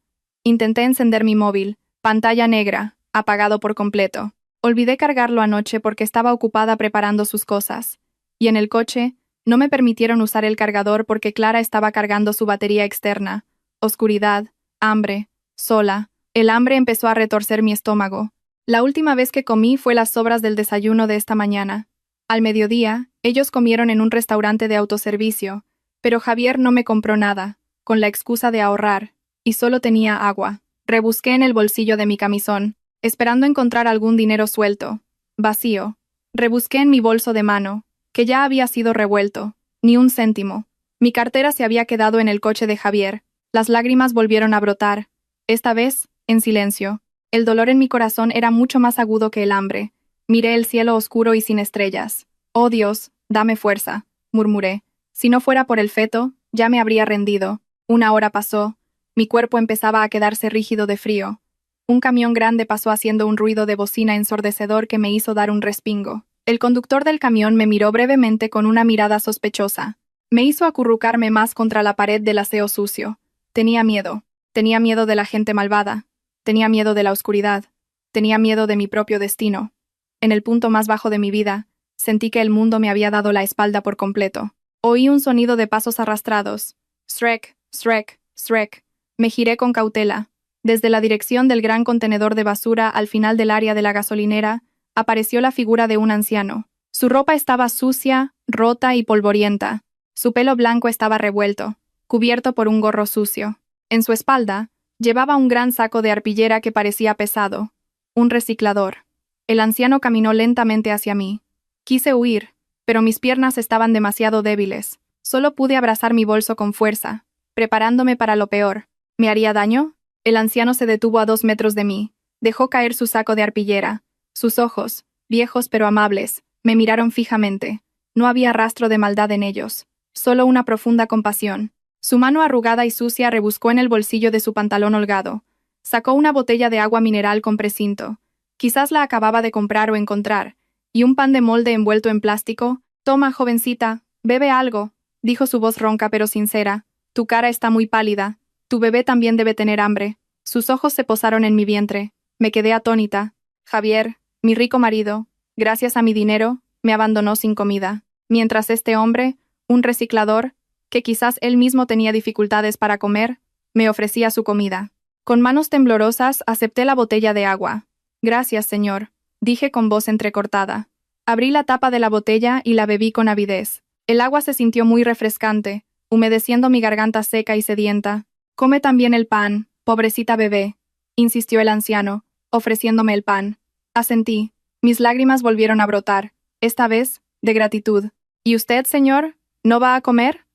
Intenté encender mi móvil, pantalla negra, apagado por completo. Olvidé cargarlo anoche porque estaba ocupada preparando sus cosas. Y en el coche, no me permitieron usar el cargador porque Clara estaba cargando su batería externa. Oscuridad, hambre, sola. El hambre empezó a retorcer mi estómago. La última vez que comí fue las sobras del desayuno de esta mañana. Al mediodía, ellos comieron en un restaurante de autoservicio, pero Javier no me compró nada, con la excusa de ahorrar, y solo tenía agua. Rebusqué en el bolsillo de mi camisón, esperando encontrar algún dinero suelto. Vacío. Rebusqué en mi bolso de mano, que ya había sido revuelto. Ni un céntimo. Mi cartera se había quedado en el coche de Javier. Las lágrimas volvieron a brotar. Esta vez, en silencio. El dolor en mi corazón era mucho más agudo que el hambre. Miré el cielo oscuro y sin estrellas. «Oh Dios, dame fuerza», murmuré. Si no fuera por el feto, ya me habría rendido. Una hora pasó. Mi cuerpo empezaba a quedarse rígido de frío. Un camión grande pasó haciendo un ruido de bocina ensordecedor que me hizo dar un respingo. El conductor del camión me miró brevemente con una mirada sospechosa. Me hizo acurrucarme más contra la pared del aseo sucio. Tenía miedo. Tenía miedo de la gente malvada. Tenía miedo de la oscuridad. Tenía miedo de mi propio destino. En el punto más bajo de mi vida, sentí que el mundo me había dado la espalda por completo. Oí un sonido de pasos arrastrados. Shrek, Shrek, Shrek. Me giré con cautela. Desde la dirección del gran contenedor de basura al final del área de la gasolinera, apareció la figura de un anciano. Su ropa estaba sucia, rota y polvorienta. Su pelo blanco estaba revuelto, cubierto por un gorro sucio. En su espalda, llevaba un gran saco de arpillera que parecía pesado. Un reciclador. El anciano caminó lentamente hacia mí. Quise huir, pero mis piernas estaban demasiado débiles. Solo pude abrazar mi bolso con fuerza, preparándome para lo peor. ¿Me haría daño? El anciano se detuvo a 2 metros de mí. Dejó caer su saco de arpillera. Sus ojos, viejos pero amables, me miraron fijamente. No había rastro de maldad en ellos, solo una profunda compasión. Su mano arrugada y sucia rebuscó en el bolsillo de su pantalón holgado. Sacó una botella de agua mineral con precinto. Quizás la acababa de comprar o encontrar. Y un pan de molde envuelto en plástico. «Toma, jovencita, bebe algo», dijo su voz ronca pero sincera. «Tu cara está muy pálida. Tu bebé también debe tener hambre». Sus ojos se posaron en mi vientre. Me quedé atónita. Javier, mi rico marido, gracias a mi dinero, me abandonó sin comida. Mientras este hombre, un reciclador, que quizás él mismo tenía dificultades para comer, me ofrecía su comida. Con manos temblorosas acepté la botella de agua. «Gracias, señor», dije con voz entrecortada. Abrí la tapa de la botella y la bebí con avidez. El agua se sintió muy refrescante, humedeciendo mi garganta seca y sedienta. «Come también el pan, pobrecita bebé», insistió el anciano, ofreciéndome el pan. Asentí. Mis lágrimas volvieron a brotar, esta vez, de gratitud. «¿Y usted, señor, no va a comer?»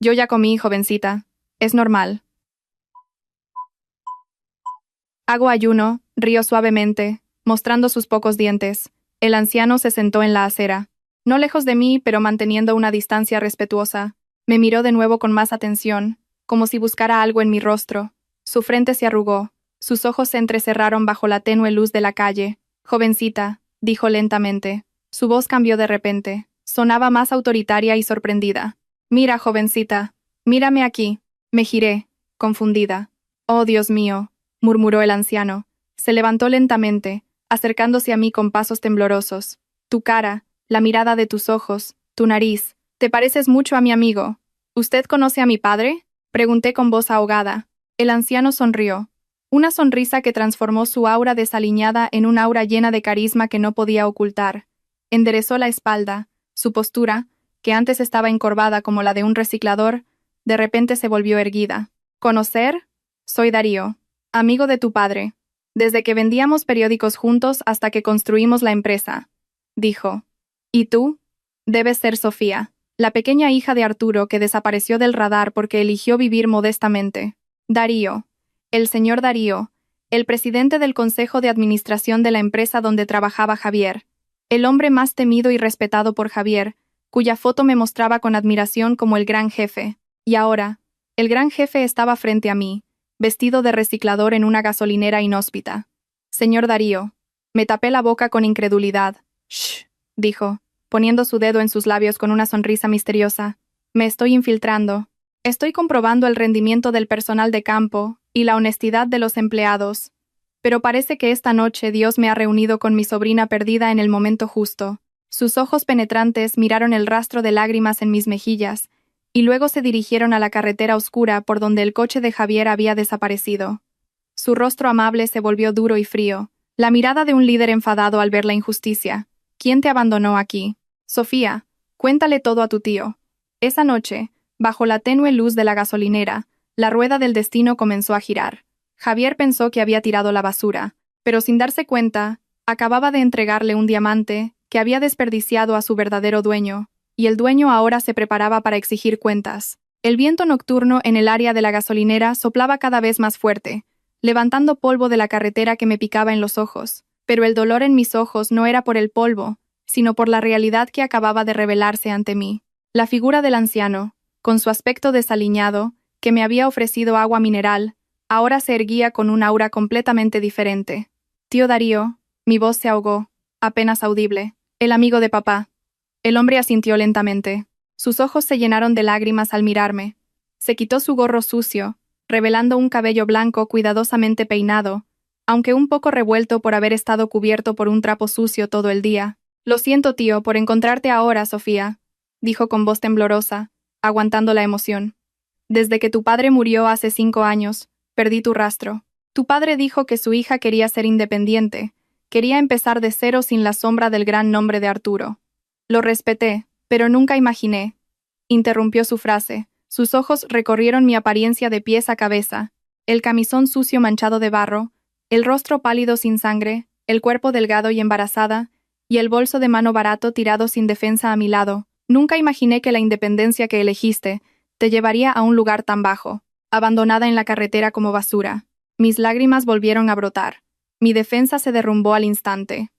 «Yo ya comí, jovencita. Es normal». «Hago ayuno», rió suavemente, mostrando sus pocos dientes. El anciano se sentó en la acera. No lejos de mí, pero manteniendo una distancia respetuosa. Me miró de nuevo con más atención, como si buscara algo en mi rostro. Su frente se arrugó. Sus ojos se entrecerraron bajo la tenue luz de la calle. «Jovencita», dijo lentamente. Su voz cambió de repente. Sonaba más autoritaria y sorprendida. «Mira, jovencita. Mírame aquí». Me giré, confundida. «Oh, Dios mío», murmuró el anciano. Se levantó lentamente, acercándose a mí con pasos temblorosos. «Tu cara, la mirada de tus ojos, tu nariz. Te pareces mucho a mi amigo». «¿Usted conoce a mi padre?», pregunté con voz ahogada. El anciano sonrió. Una sonrisa que transformó su aura desaliñada en un aura llena de carisma que no podía ocultar. Enderezó la espalda. Su postura, que antes estaba encorvada como la de un reciclador, de repente se volvió erguida. «¿Conocer? Soy Darío, amigo de tu padre. Desde que vendíamos periódicos juntos hasta que construimos la empresa», dijo. «¿Y tú? Debes ser Sofía, la pequeña hija de Arturo que desapareció del radar porque eligió vivir modestamente». Darío. El señor Darío, el presidente del consejo de administración de la empresa donde trabajaba Javier. El hombre más temido y respetado por Javier, cuya foto me mostraba con admiración como el gran jefe. Y ahora, el gran jefe estaba frente a mí, vestido de reciclador en una gasolinera inhóspita. Señor Darío. Me tapé la boca con incredulidad. «Shh», dijo, poniendo su dedo en sus labios con una sonrisa misteriosa. Me estoy infiltrando. Estoy comprobando el rendimiento del personal de campo y la honestidad de los empleados. Pero parece que esta noche Dios me ha reunido con mi sobrina perdida en el momento justo. Sus ojos penetrantes miraron el rastro de lágrimas en mis mejillas, y luego se dirigieron a la carretera oscura por donde el coche de Javier había desaparecido. Su rostro amable se volvió duro y frío, la mirada de un líder enfadado al ver la injusticia. ¿Quién te abandonó aquí? Sofía, cuéntale todo a tu tío. Esa noche, bajo la tenue luz de la gasolinera, la rueda del destino comenzó a girar. Javier pensó que había tirado la basura, pero sin darse cuenta, acababa de entregarle un diamante que había desperdiciado a su verdadero dueño, y el dueño ahora se preparaba para exigir cuentas. El viento nocturno en el área de la gasolinera soplaba cada vez más fuerte, levantando polvo de la carretera que me picaba en los ojos, pero el dolor en mis ojos no era por el polvo, sino por la realidad que acababa de revelarse ante mí. La figura del anciano, con su aspecto desaliñado, que me había ofrecido agua mineral, ahora se erguía con un aura completamente diferente. Tío Darío, mi voz se ahogó, apenas audible. El amigo de papá. El hombre asintió lentamente. Sus ojos se llenaron de lágrimas al mirarme. Se quitó su gorro sucio, revelando un cabello blanco cuidadosamente peinado, aunque un poco revuelto por haber estado cubierto por un trapo sucio todo el día. Lo siento, tío, por encontrarte ahora, Sofía, dijo con voz temblorosa, aguantando la emoción. Desde que tu padre murió hace 5 años, perdí tu rastro. Tu padre dijo que su hija quería ser independiente, quería empezar de cero sin la sombra del gran nombre de Arturo. Lo respeté, pero nunca imaginé. Interrumpió su frase. Sus ojos recorrieron mi apariencia de pies a cabeza, el camisón sucio manchado de barro, el rostro pálido sin sangre, el cuerpo delgado y embarazada, y el bolso de mano barato tirado sin defensa a mi lado. Nunca imaginé que la independencia que elegiste te llevaría a un lugar tan bajo, abandonada en la carretera como basura. Mis lágrimas volvieron a brotar. Mi defensa se derrumbó al instante.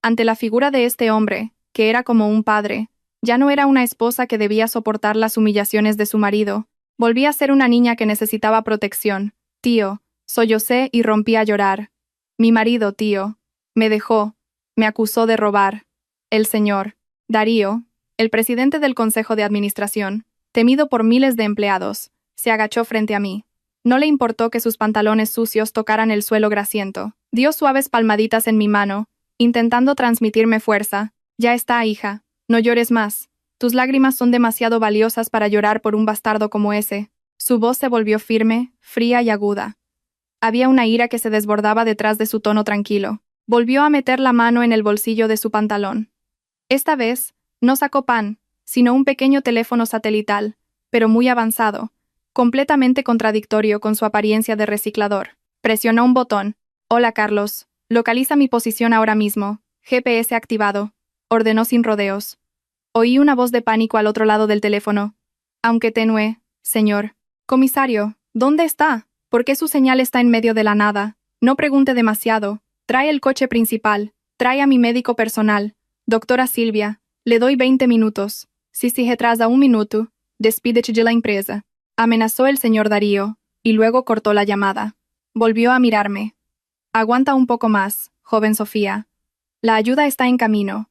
Ante la figura de este hombre, que era como un padre, ya no era una esposa que debía soportar las humillaciones de su marido, volví a ser una niña que necesitaba protección. Tío, sollocé y rompí a llorar. Mi marido, tío, me dejó, me acusó de robar. El señor Darío, el presidente del Consejo de Administración, temido por miles de empleados, se agachó frente a mí. No le importó que sus pantalones sucios tocaran el suelo grasiento. Dio suaves palmaditas en mi mano, intentando transmitirme fuerza. Ya está, hija. No llores más. Tus lágrimas son demasiado valiosas para llorar por un bastardo como ese. Su voz se volvió firme, fría y aguda. Había una ira que se desbordaba detrás de su tono tranquilo. Volvió a meter la mano en el bolsillo de su pantalón. Esta vez, no sacó pan, sino un pequeño teléfono satelital, pero muy avanzado, completamente contradictorio con su apariencia de reciclador. Presionó un botón. «Hola, Carlos. Localiza mi posición ahora mismo. GPS activado», ordenó sin rodeos. Oí una voz de pánico al otro lado del teléfono. «Aunque tenue, señor». «Comisario, ¿dónde está? ¿Por qué su señal está en medio de la nada? No pregunte demasiado. Trae el coche principal. Trae a mi médico personal. Doctora Silvia, le doy 20 minutos. Si se retrasa un minuto, despídete de la empresa», amenazó el señor Darío, y luego cortó la llamada. Volvió a mirarme. «Aguanta un poco más, joven Sofía. La ayuda está en camino.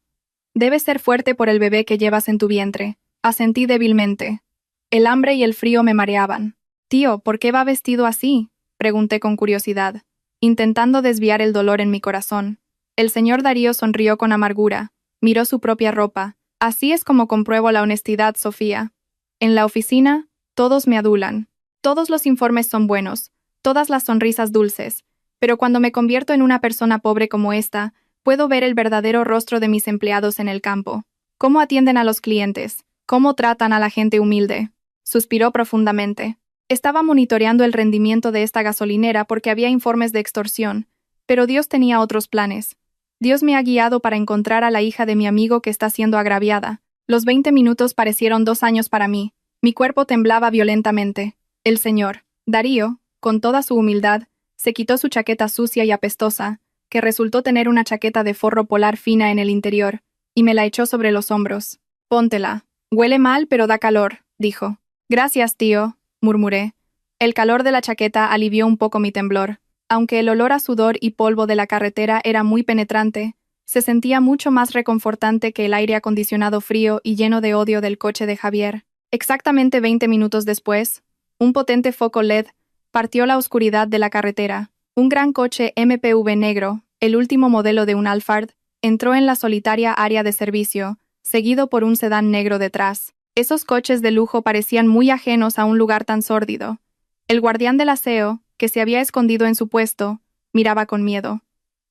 Debes ser fuerte por el bebé que llevas en tu vientre», asentí débilmente. El hambre y el frío me mareaban. «Tío, ¿por qué va vestido así?», pregunté con curiosidad, intentando desviar el dolor en mi corazón. El señor Darío sonrió con amargura, miró su propia ropa. «Así es como compruebo la honestidad, Sofía. En la oficina, todos me adulan. Todos los informes son buenos, todas las sonrisas dulces, pero cuando me convierto en una persona pobre como esta, puedo ver el verdadero rostro de mis empleados en el campo. Cómo atienden a los clientes, cómo tratan a la gente humilde». Suspiró profundamente. Estaba monitoreando el rendimiento de esta gasolinera porque había informes de extorsión, pero Dios tenía otros planes. Dios me ha guiado para encontrar a la hija de mi amigo que está siendo agraviada. Los 20 minutos parecieron 2 años para mí. Mi cuerpo temblaba violentamente. El señor Darío, con toda su humildad, se quitó su chaqueta sucia y apestosa, que resultó tener una chaqueta de forro polar fina en el interior, y me la echó sobre los hombros. «Póntela», Huele mal, pero da calor, dijo. Gracias, tío, murmuré. El calor de la chaqueta alivió un poco mi temblor. Aunque el olor a sudor y polvo de la carretera era muy penetrante, se sentía mucho más reconfortante que el aire acondicionado frío y lleno de odio del coche de Javier. Exactamente 20 minutos después, un potente foco LED partió la oscuridad de la carretera. Un gran coche MPV negro, el último modelo de un Alphard, entró en la solitaria área de servicio, seguido por un sedán negro detrás. Esos coches de lujo parecían muy ajenos a un lugar tan sórdido. El guardián del aseo, que se había escondido en su puesto, miraba con miedo.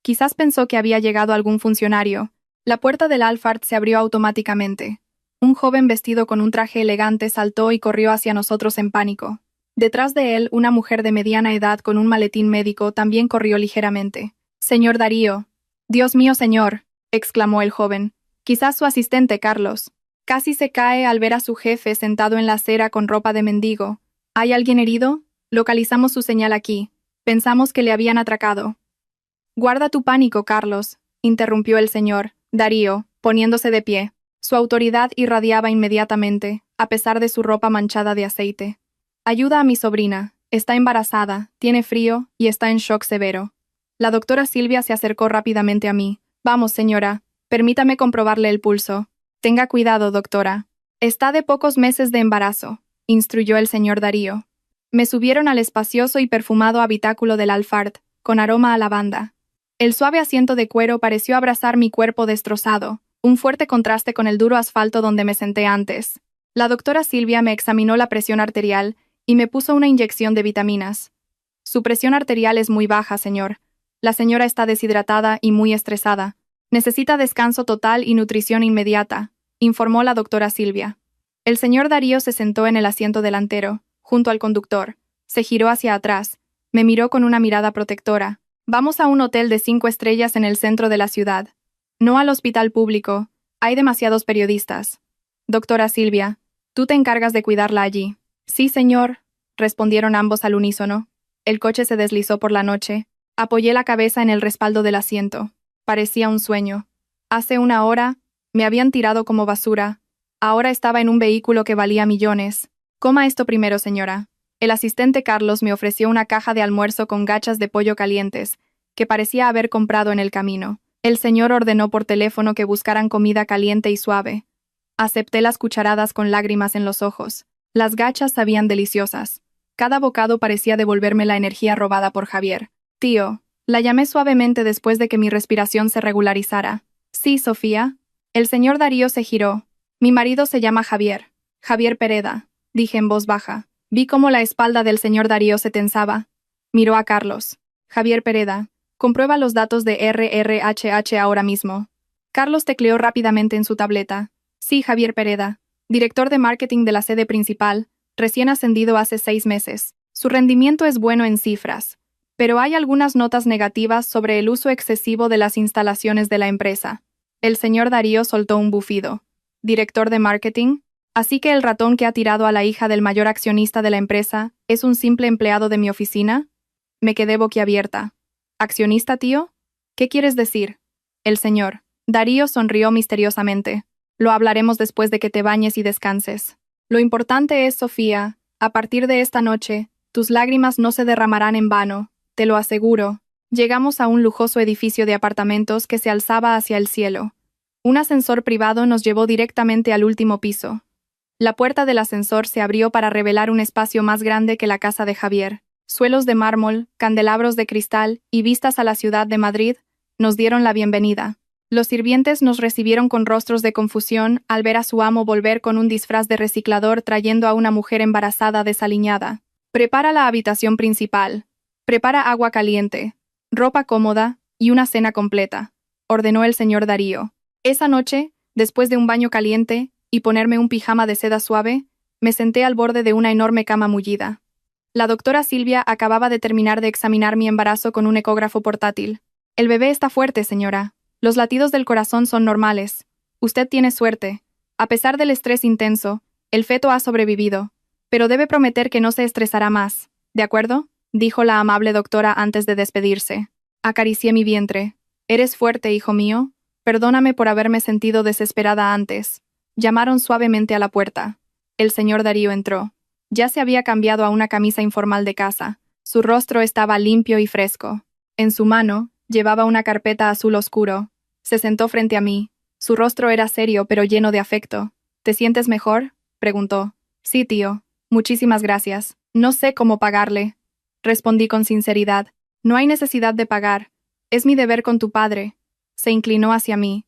Quizás pensó que había llegado algún funcionario. La puerta del Alphard se abrió automáticamente. Un joven vestido con un traje elegante saltó y corrió hacia nosotros en pánico. Detrás de él, una mujer de mediana edad con un maletín médico también corrió ligeramente. «Señor Darío». «Dios mío, señor», exclamó el joven. «Quizás su asistente, Carlos». Casi se cae al ver a su jefe sentado en la acera con ropa de mendigo. «¿Hay alguien herido? Localizamos su señal aquí. Pensamos que le habían atracado». «Guarda tu pánico, Carlos», interrumpió el señor Darío, poniéndose de pie. Su autoridad irradiaba inmediatamente, a pesar de su ropa manchada de aceite. «Ayuda a mi sobrina. Está embarazada, tiene frío y está en shock severo». La doctora Silvia se acercó rápidamente a mí. «Vamos, señora. Permítame comprobarle el pulso». «Tenga cuidado, doctora. Está de pocos meses de embarazo», instruyó el señor Darío. Me subieron al espacioso y perfumado habitáculo del Alphard, con aroma a lavanda. El suave asiento de cuero pareció abrazar mi cuerpo destrozado, un fuerte contraste con el duro asfalto donde me senté antes. La doctora Silvia me examinó la presión arterial y me puso una inyección de vitaminas. «Su presión arterial es muy baja, señor. La señora está deshidratada y muy estresada. Necesita descanso total y nutrición inmediata», informó la doctora Silvia. El señor Darío se sentó en el asiento delantero, junto al conductor. Se giró hacia atrás. Me miró con una mirada protectora. «Vamos a un hotel de 5 estrellas en el centro de la ciudad. No al hospital público. Hay demasiados periodistas. Doctora Silvia, tú te encargas de cuidarla allí». «Sí, señor», respondieron ambos al unísono. El coche se deslizó por la noche. Apoyé la cabeza en el respaldo del asiento. Parecía un sueño. Hace una hora, me habían tirado como basura. Ahora estaba en un vehículo que valía millones. «Coma esto primero, señora». El asistente Carlos me ofreció una caja de almuerzo con gachas de pollo calientes, que parecía haber comprado en el camino. El señor ordenó por teléfono que buscaran comida caliente y suave. Acepté las cucharadas con lágrimas en los ojos. Las gachas sabían deliciosas. Cada bocado parecía devolverme la energía robada por Javier. «Tío», la llamé suavemente después de que mi respiración se regularizara. «Sí, Sofía». El señor Darío se giró. «Mi marido se llama Javier. Javier Pereda», dije en voz baja. Vi cómo la espalda del señor Darío se tensaba. Miró a Carlos. «Javier Pereda, comprueba los datos de RRHH ahora mismo». Carlos tecleó rápidamente en su tableta. «Sí, Javier Pereda, director de marketing de la sede principal, recién ascendido hace 6 meses. Su rendimiento es bueno en cifras, pero hay algunas notas negativas sobre el uso excesivo de las instalaciones de la empresa». El señor Darío soltó un bufido. «¿Director de marketing? ¿Así que el ratón que ha tirado a la hija del mayor accionista de la empresa es un simple empleado de mi oficina?» Me quedé boquiabierta. «¿Accionista, tío? ¿Qué quieres decir?» El señor Darío sonrió misteriosamente. «Lo hablaremos después de que te bañes y descanses. Lo importante es, Sofía, a partir de esta noche, tus lágrimas no se derramarán en vano, te lo aseguro». Llegamos a un lujoso edificio de apartamentos que se alzaba hacia el cielo. Un ascensor privado nos llevó directamente al último piso. La puerta del ascensor se abrió para revelar un espacio más grande que la casa de Javier. Suelos de mármol, candelabros de cristal y vistas a la ciudad de Madrid nos dieron la bienvenida. Los sirvientes nos recibieron con rostros de confusión al ver a su amo volver con un disfraz de reciclador trayendo a una mujer embarazada desaliñada. «Prepara la habitación principal. Prepara agua caliente, ropa cómoda y una cena completa», ordenó el señor Darío. Esa noche, después de un baño caliente y ponerme un pijama de seda suave, me senté al borde de una enorme cama mullida. La doctora Silvia acababa de terminar de examinar mi embarazo con un ecógrafo portátil. «El bebé está fuerte, señora. Los latidos del corazón son normales. Usted tiene suerte. A pesar del estrés intenso, el feto ha sobrevivido, pero debe prometer que no se estresará más. ¿De acuerdo?», dijo la amable doctora antes de despedirse. Acaricié mi vientre. «Eres fuerte, hijo mío. Perdóname por haberme sentido desesperada antes. Llamaron suavemente a la puerta. El señor Darío entró. Ya se había cambiado a una camisa informal de casa. Su rostro estaba limpio y fresco. En su mano, llevaba una carpeta azul oscuro. Se sentó frente a mí. Su rostro era serio pero lleno de afecto. ¿Te sientes mejor?, preguntó. Sí, tío. Muchísimas gracias. No sé cómo pagarle. Respondí con sinceridad. No hay necesidad de pagar. Es mi deber con tu padre. Se inclinó hacia mí.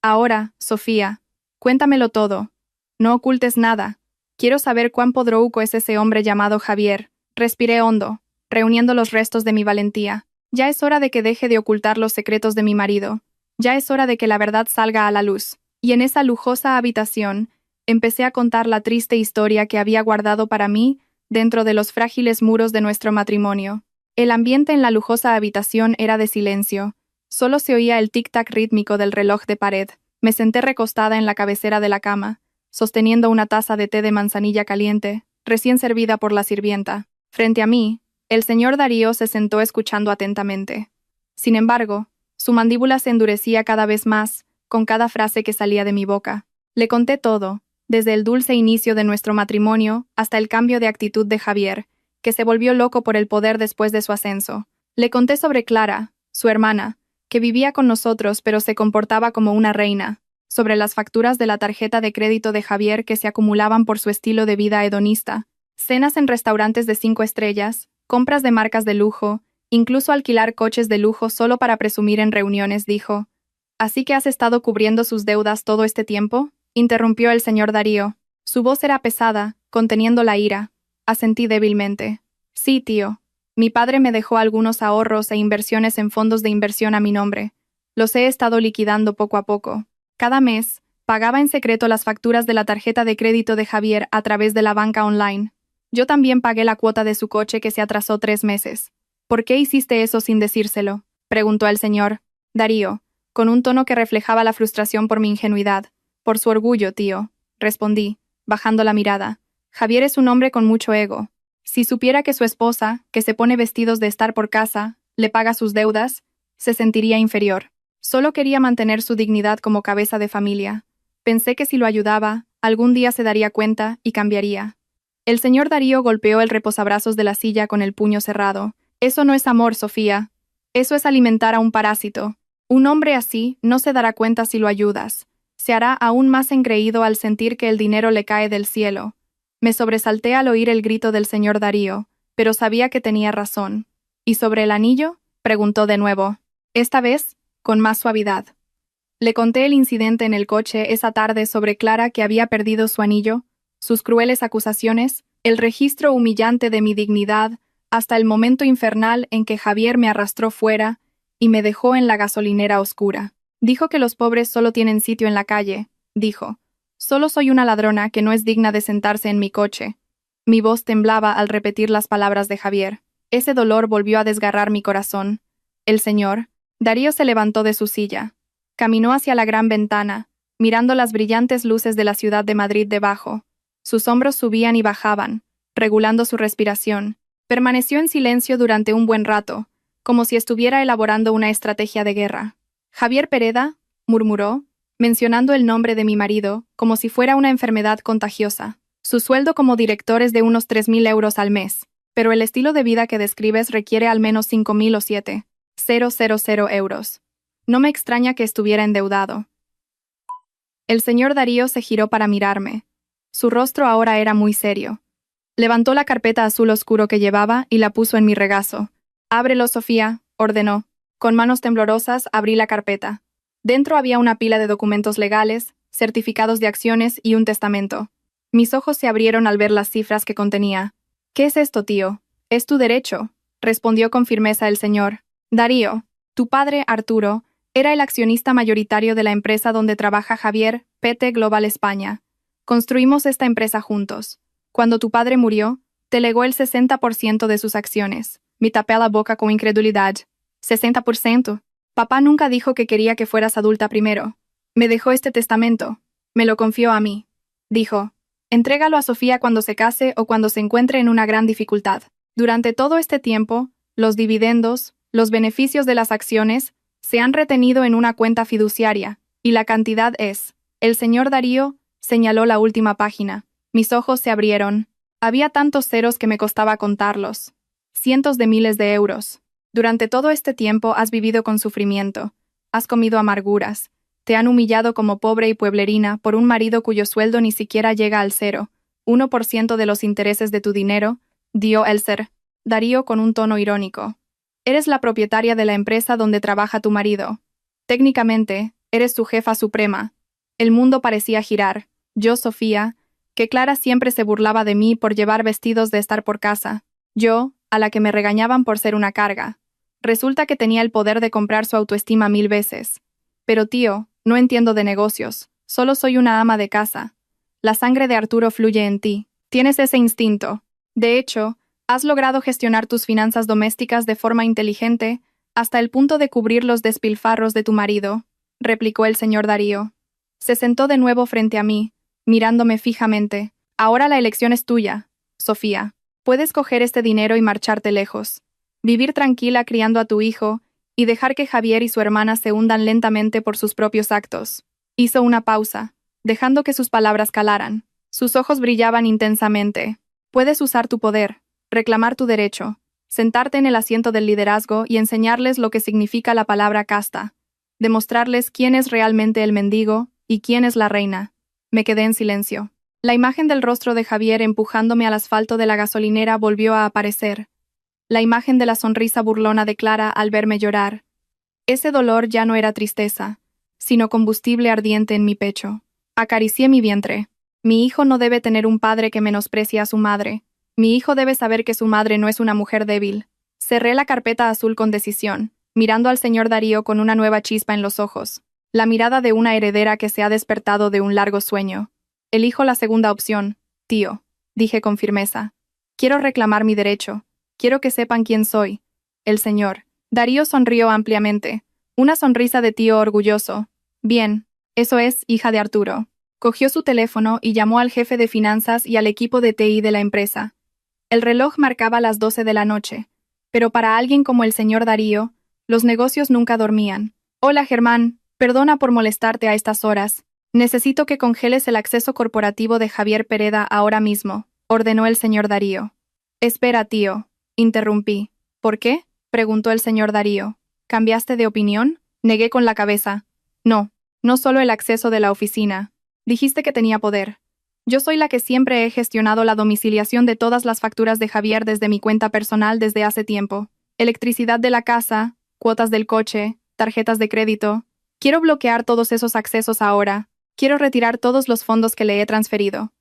Ahora, Sofía, cuéntamelo todo. No ocultes nada. Quiero saber cuán podrouco es ese hombre llamado Javier. Respiré hondo, reuniendo los restos de mi valentía. Ya es hora de que deje de ocultar los secretos de mi marido. Ya es hora de que la verdad salga a la luz. Y en esa lujosa habitación, empecé a contar la triste historia que había guardado para mí dentro de los frágiles muros de nuestro matrimonio. El ambiente en la lujosa habitación era de silencio. Solo se oía el tic-tac rítmico del reloj de pared. Me senté recostada en la cabecera de la cama, sosteniendo una taza de té de manzanilla caliente, recién servida por la sirvienta. Frente a mí, el señor Darío se sentó escuchando atentamente. Sin embargo, su mandíbula se endurecía cada vez más con cada frase que salía de mi boca. Le conté todo, desde el dulce inicio de nuestro matrimonio hasta el cambio de actitud de Javier, que se volvió loco por el poder después de su ascenso. Le conté sobre Clara, su hermana, que vivía con nosotros pero se comportaba como una reina, sobre las facturas de la tarjeta de crédito de Javier que se acumulaban por su estilo de vida hedonista, cenas en restaurantes de 5 estrellas, compras de marcas de lujo, incluso alquilar coches de lujo solo para presumir en reuniones, dijo. ¿Así que has estado cubriendo sus deudas todo este tiempo?, interrumpió el señor Darío. Su voz era pesada, conteniendo la ira. Asentí débilmente. Sí, tío. Mi padre me dejó algunos ahorros e inversiones en fondos de inversión a mi nombre. Los he estado liquidando poco a poco. Cada mes, pagaba en secreto las facturas de la tarjeta de crédito de Javier a través de la banca online. Yo también pagué la cuota de su coche que se atrasó 3 meses. ¿Por qué hiciste eso sin decírselo?, preguntó el señor Darío, con un tono que reflejaba la frustración por mi ingenuidad. Por su orgullo, tío, respondí, bajando la mirada. Javier es un hombre con mucho ego. Si supiera que su esposa, que se pone vestidos de estar por casa, le paga sus deudas, se sentiría inferior. Solo quería mantener su dignidad como cabeza de familia. Pensé que si lo ayudaba, algún día se daría cuenta y cambiaría. El señor Darío golpeó el reposabrazos de la silla con el puño cerrado. Eso no es amor, Sofía. Eso es alimentar a un parásito. Un hombre así no se dará cuenta si lo ayudas. Se hará aún más engreído al sentir que el dinero le cae del cielo. Me sobresalté al oír el grito del señor Darío, pero sabía que tenía razón. ¿Y sobre el anillo?, preguntó de nuevo. Esta vez, con más suavidad. Le conté el incidente en el coche esa tarde sobre Clara, que había perdido su anillo, sus crueles acusaciones, el registro humillante de mi dignidad, hasta el momento infernal en que Javier me arrastró fuera y me dejó en la gasolinera oscura. Dijo que los pobres solo tienen sitio en la calle, dijo. Solo soy una ladrona que no es digna de sentarse en mi coche. Mi voz temblaba al repetir las palabras de Javier. Ese dolor volvió a desgarrar mi corazón. El señor Darío se levantó de su silla. Caminó hacia la gran ventana, mirando las brillantes luces de la ciudad de Madrid debajo. Sus hombros subían y bajaban, regulando su respiración. Permaneció en silencio durante un buen rato, como si estuviera elaborando una estrategia de guerra. Javier Pereda, murmuró, mencionando el nombre de mi marido, como si fuera una enfermedad contagiosa. Su sueldo como director es de unos 3.000 euros al mes, pero el estilo de vida que describes requiere al menos 5.000 o 7.000 euros. No me extraña que estuviera endeudado. El señor Darío se giró para mirarme. Su rostro ahora era muy serio. Levantó la carpeta azul oscuro que llevaba y la puso en mi regazo. «Ábrelo, Sofía», ordenó. Con manos temblorosas abrí la carpeta. Dentro había una pila de documentos legales, certificados de acciones y un testamento. Mis ojos se abrieron al ver las cifras que contenía. «¿Qué es esto, tío? Es tu derecho», respondió con firmeza el señor Darío. «Tu padre, Arturo, era el accionista mayoritario de la empresa donde trabaja Javier, PT Global España. Construimos esta empresa juntos. Cuando tu padre murió, te legó el 60% de sus acciones». Me tapé la boca con incredulidad. «¿60%? Papá nunca dijo que quería que fueras adulta primero. Me dejó este testamento. Me lo confió a mí. Dijo, entrégalo a Sofía cuando se case o cuando se encuentre en una gran dificultad. Durante todo este tiempo, los dividendos, los beneficios de las acciones, se han retenido en una cuenta fiduciaria, y la cantidad es». El señor Darío Señaló la última página. Mis ojos se abrieron. Había tantos ceros que me costaba contarlos. Cientos de miles de euros. Durante todo este tiempo has vivido con sufrimiento. Has comido amarguras. Te han humillado como pobre y pueblerina por un marido cuyo sueldo ni siquiera llega al 0,1% de los intereses de tu dinero, dio Darío con un tono irónico. Eres la propietaria de la empresa donde trabaja tu marido. Técnicamente, eres su jefa suprema. El mundo parecía girar. Yo, Sofía, que Clara siempre se burlaba de mí por llevar vestidos de estar por casa. Yo, a la que me regañaban por ser una carga. Resulta que tenía el poder de comprar su autoestima 1000 veces. Pero tío, no entiendo de negocios. Solo soy una ama de casa. La sangre de Arturo fluye en ti. Tienes ese instinto. De hecho, has logrado gestionar tus finanzas domésticas de forma inteligente hasta el punto de cubrir los despilfarros de tu marido, replicó el señor Darío. Se sentó de nuevo frente a mí, mirándome fijamente. Ahora la elección es tuya, Sofía. Puedes coger este dinero y marcharte lejos. Vivir tranquila criando a tu hijo y dejar que Javier y su hermana se hundan lentamente por sus propios actos. Hizo una pausa, dejando que sus palabras calaran. Sus ojos brillaban intensamente. Puedes usar tu poder, reclamar tu derecho, sentarte en el asiento del liderazgo y enseñarles lo que significa la palabra casta, demostrarles quién es realmente el mendigo y quién es la reina. Me quedé en silencio. La imagen del rostro de Javier empujándome al asfalto de la gasolinera volvió a aparecer. La imagen de la sonrisa burlona de Clara al verme llorar. Ese dolor ya no era tristeza, sino combustible ardiente en mi pecho. Acaricié mi vientre. Mi hijo no debe tener un padre que menosprecie a su madre. Mi hijo debe saber que su madre no es una mujer débil. Cerré la carpeta azul con decisión, mirando al señor Darío con una nueva chispa en los ojos. La mirada de una heredera que se ha despertado de un largo sueño. Elijo la segunda opción, tío, dije con firmeza. Quiero reclamar mi derecho. Quiero que sepan quién soy. El señor Darío sonrió ampliamente. Una sonrisa de tío orgulloso. Bien, eso es, hija de Arturo. Cogió su teléfono y llamó al jefe de finanzas y al equipo de TI de la empresa. El reloj marcaba las 12 de la noche, pero para alguien como el señor Darío, los negocios nunca dormían. Hola Germán, perdona por molestarte a estas horas. Necesito que congeles el acceso corporativo de Javier Pereda ahora mismo, ordenó el señor Darío. Espera, tío, interrumpí. ¿Por qué?, preguntó el señor Darío. ¿Cambiaste de opinión? Negué con la cabeza. No, no solo el acceso de la oficina. Dijiste que tenía poder. Yo soy la que siempre he gestionado la domiciliación de todas las facturas de Javier desde mi cuenta personal desde hace tiempo. Electricidad de la casa, cuotas del coche, tarjetas de crédito. Quiero bloquear todos esos accesos ahora. Quiero retirar todos los fondos que le he transferido.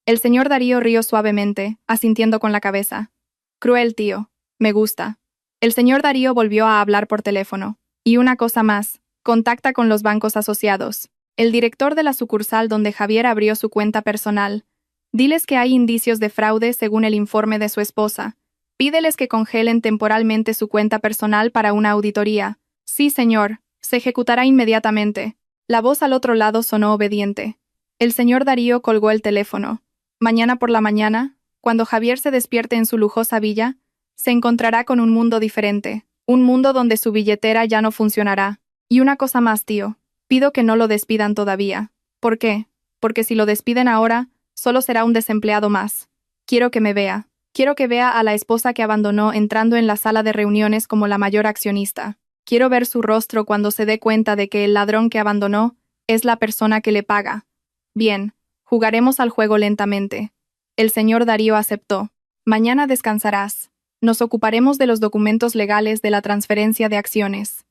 El señor Darío rió suavemente, asintiendo con la cabeza. Cruel, tío. Me gusta. El señor Darío volvió a hablar por teléfono. Y una cosa más. Contacta con los bancos asociados. El director de la sucursal donde Javier abrió su cuenta personal. Diles que hay indicios de fraude según el informe de su esposa. Pídeles que congelen temporalmente su cuenta personal para una auditoría. Sí, señor. Se ejecutará inmediatamente. La voz al otro lado sonó obediente. El señor Darío colgó el teléfono. Mañana por la mañana, cuando Javier se despierte en su lujosa villa, se encontrará con un mundo diferente, un mundo donde su billetera ya no funcionará. Y una cosa más, tío. Pido que no lo despidan todavía. ¿Por qué? Porque si lo despiden ahora, solo será un desempleado más. Quiero que me vea. Quiero que vea a la esposa que abandonó entrando en la sala de reuniones como la mayor accionista. Quiero ver su rostro cuando se dé cuenta de que el ladrón que abandonó es la persona que le paga. Bien, jugaremos al juego lentamente. El señor Darío aceptó. Mañana descansarás. Nos ocuparemos de los documentos legales de la transferencia de acciones.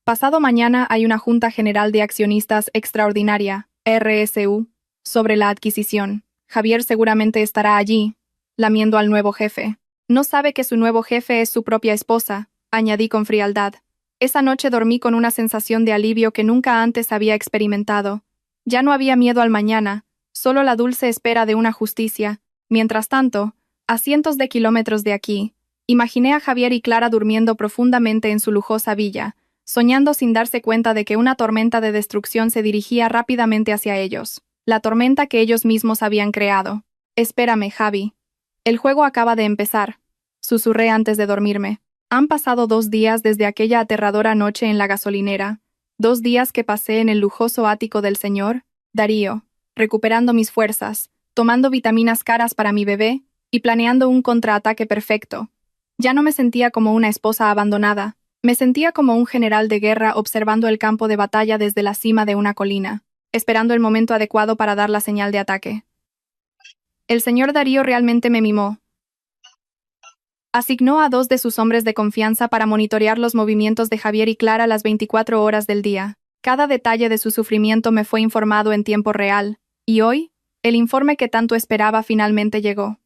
Pasado mañana hay una Junta General de Accionistas Extraordinaria, RSU, sobre la adquisición. Javier seguramente estará allí, lamiendo al nuevo jefe. No sabe que su nuevo jefe es su propia esposa, añadí con frialdad. Esa noche dormí con una sensación de alivio que nunca antes había experimentado. Ya no había miedo al mañana, solo la dulce espera de una justicia. Mientras tanto, a cientos de kilómetros de aquí, imaginé a Javier y Clara durmiendo profundamente en su lujosa villa, soñando sin darse cuenta de que una tormenta de destrucción se dirigía rápidamente hacia ellos, la tormenta que ellos mismos habían creado. Espérame, Javi. El juego acaba de empezar, susurré antes de dormirme. Han pasado 2 días desde aquella aterradora noche en la gasolinera, 2 días que pasé en el lujoso ático del señor Darío. recuperando mis fuerzas, tomando vitaminas caras para mi bebé y planeando un contraataque perfecto. Ya no me sentía como una esposa abandonada, me sentía como un general de guerra observando el campo de batalla desde la cima de una colina, esperando el momento adecuado para dar la señal de ataque. El señor Darío realmente me mimó. Asignó a 2 de sus hombres de confianza para monitorear los movimientos de Javier y Clara las 24 horas del día. Cada detalle de su sufrimiento me fue informado en tiempo real, y hoy, el informe que tanto esperaba finalmente llegó.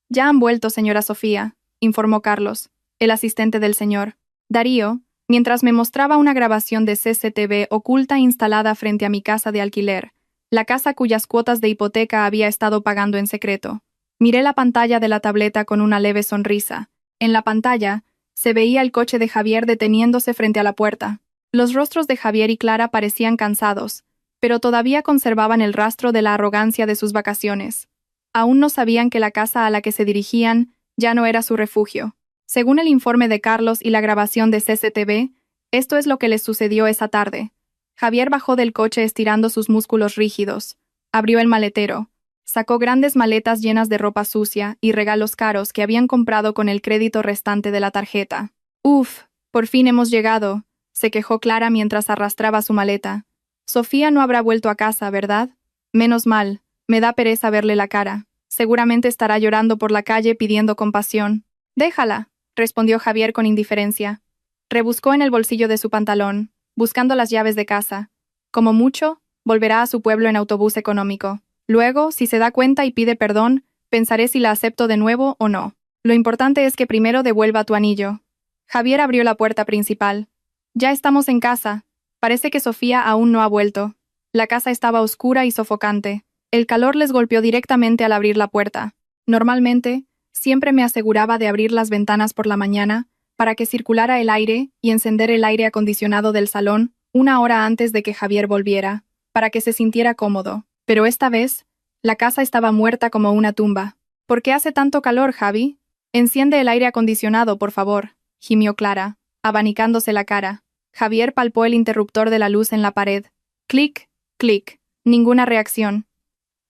Ya han vuelto, señora Sofía, informó Carlos, el asistente del señor Darío, mientras me mostraba una grabación de CCTV oculta instalada frente a mi casa de alquiler, la casa cuyas cuotas de hipoteca había estado pagando en secreto. Miré la pantalla de la tableta con una leve sonrisa. En la pantalla, se veía el coche de Javier deteniéndose frente a la puerta. Los rostros de Javier y Clara parecían cansados, pero todavía conservaban el rastro de la arrogancia de sus vacaciones. Aún no sabían que la casa a la que se dirigían ya no era su refugio. Según el informe de Carlos y la grabación de CCTV, esto es lo que les sucedió esa tarde. Javier bajó del coche estirando sus músculos rígidos, abrió el maletero, sacó grandes maletas llenas de ropa sucia y regalos caros que habían comprado con el crédito restante de la tarjeta. «Uf, por fin hemos llegado», se quejó Clara mientras arrastraba su maleta. «Sofía no habrá vuelto a casa, ¿verdad? Menos mal, me da pereza verle la cara. Seguramente estará llorando por la calle pidiendo compasión». «Déjala», respondió Javier con indiferencia. Rebuscó en el bolsillo de su pantalón, buscando las llaves de casa. Como mucho, volverá a su pueblo en autobús económico. Luego, si se da cuenta y pide perdón, pensaré si la acepto de nuevo o no. Lo importante es que primero devuelva tu anillo. Javier abrió la puerta principal. «Ya estamos en casa. Parece que Sofía aún no ha vuelto». La casa estaba oscura y sofocante. El calor les golpeó directamente al abrir la puerta. Normalmente, siempre me aseguraba de abrir las ventanas por la mañana, para que circulara el aire y encender el aire acondicionado del salón 1 hora antes de que Javier volviera, para que se sintiera cómodo. Pero esta vez, la casa estaba muerta como una tumba. «¿Por qué hace tanto calor, Javi? Enciende el aire acondicionado, por favor», gimió Clara, abanicándose la cara. Javier palpó el interruptor de la luz en la pared. Clic, clic. Ninguna reacción.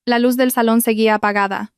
La luz del salón seguía apagada.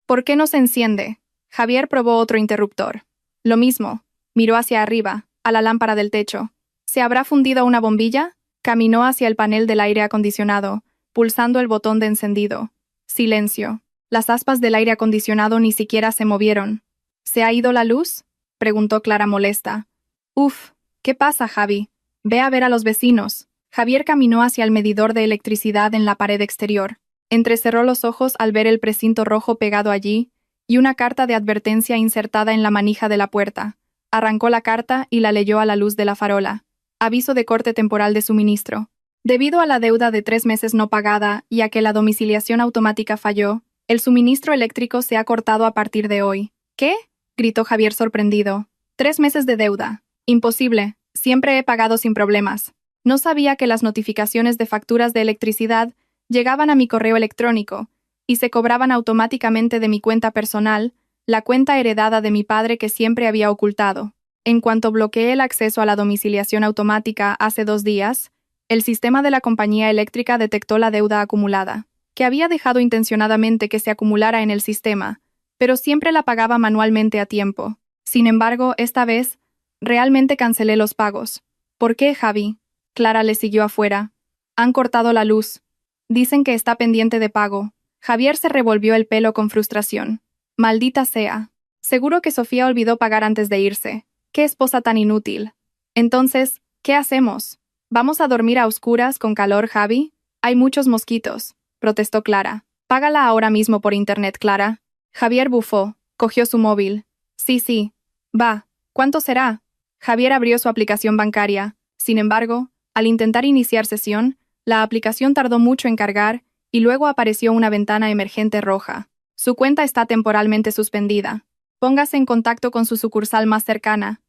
¿Por qué no se enciende? Javier probó otro interruptor. Lo mismo. Miró hacia arriba, a la lámpara del techo. ¿Se habrá fundido una bombilla? Caminó hacia el panel del aire acondicionado, pulsando el botón de encendido. Silencio. Las aspas del aire acondicionado ni siquiera se movieron. ¿Se ha ido la luz?, preguntó Clara molesta. «Uf, ¿qué pasa, Javi? Ve a ver a los vecinos». Javier caminó hacia el medidor de electricidad en la pared exterior. Entrecerró los ojos al ver el precinto rojo pegado allí y una carta de advertencia insertada en la manija de la puerta. Arrancó la carta y la leyó a la luz de la farola. Aviso de corte temporal de suministro. Debido a la deuda de 3 meses no pagada y a que la domiciliación automática falló, el suministro eléctrico se ha cortado a partir de hoy. ¿Qué?, gritó Javier sorprendido. 3 meses de deuda. Imposible. Siempre he pagado sin problemas. No sabía que las notificaciones de facturas de electricidad llegaban a mi correo electrónico y se cobraban automáticamente de mi cuenta personal, la cuenta heredada de mi padre que siempre había ocultado. En cuanto bloqueé el acceso a la domiciliación automática hace 2 días, el sistema de la compañía eléctrica detectó la deuda acumulada, que había dejado intencionadamente que se acumulara en el sistema, pero siempre la pagaba manualmente a tiempo. Sin embargo, esta vez, realmente cancelé los pagos. ¿Por qué, Javi? Clara le siguió afuera. Han cortado la luz. Dicen que está pendiente de pago. Javier se revolvió el pelo con frustración. Maldita sea. Seguro que Sofía olvidó pagar antes de irse. ¡Qué esposa tan inútil! Entonces, ¿qué hacemos? ¿Vamos a dormir a oscuras con calor, Javi? Hay muchos mosquitos, protestó Clara. Págala ahora mismo por internet, Clara. Javier bufó, cogió su móvil. Sí. Va. ¿Cuánto será? Javier abrió su aplicación bancaria. Sin embargo, al intentar iniciar sesión, la aplicación tardó mucho en cargar y luego apareció una ventana emergente roja. Su cuenta está temporalmente suspendida. Póngase en contacto con su sucursal más cercana.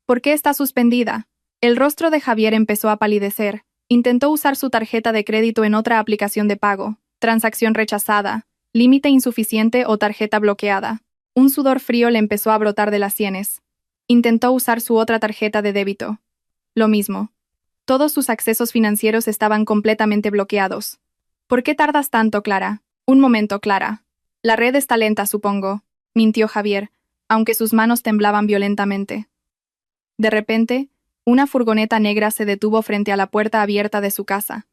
¿Por qué está suspendida? El rostro de Javier empezó a palidecer. Intentó usar su tarjeta de crédito en otra aplicación de pago. Transacción rechazada, límite insuficiente o tarjeta bloqueada. Un sudor frío le empezó a brotar de las sienes. Intentó usar su otra tarjeta de débito. Lo mismo. Todos sus accesos financieros estaban completamente bloqueados. ¿Por qué tardas tanto, Clara? Un momento, Clara. La red está lenta, supongo, mintió Javier, aunque sus manos temblaban violentamente. De repente, una furgoneta negra se detuvo frente a la puerta abierta de su casa.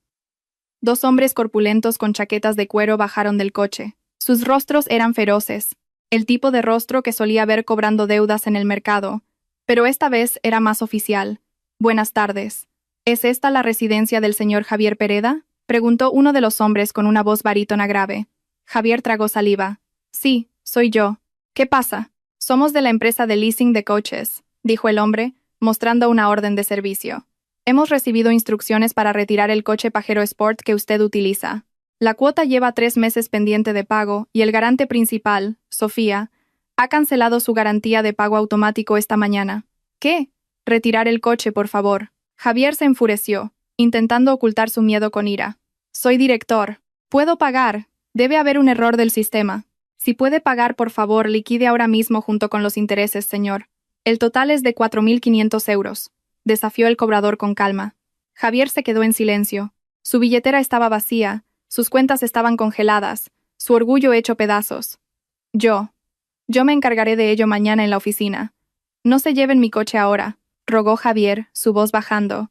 Dos hombres corpulentos con chaquetas de cuero bajaron del coche. Sus rostros eran feroces, el tipo de rostro que solía ver cobrando deudas en el mercado, pero esta vez era más oficial. Buenas tardes. ¿Es esta la residencia del señor Javier Pereda? Preguntó uno de los hombres con una voz barítona grave. Javier tragó saliva. Sí, soy yo. ¿Qué pasa? Somos de la empresa de leasing de coches, dijo el hombre, mostrando una orden de servicio. Hemos recibido instrucciones para retirar el coche Pajero Sport que usted utiliza. La cuota lleva 3 meses pendiente de pago y el garante principal, Sofía, ha cancelado su garantía de pago automático esta mañana. ¿Qué? Retirar el coche, por favor. Javier se enfureció, intentando ocultar su miedo con ira. Soy director. Puedo pagar. Debe haber un error del sistema. Si puede pagar, por favor, liquide ahora mismo junto con los intereses, señor. El total es de 4.500 euros. Desafió el cobrador con calma. Javier se quedó en silencio. Su billetera estaba vacía, sus cuentas estaban congeladas, su orgullo hecho pedazos. Yo me encargaré de ello mañana en la oficina. No se lleven mi coche ahora, rogó Javier, su voz bajando.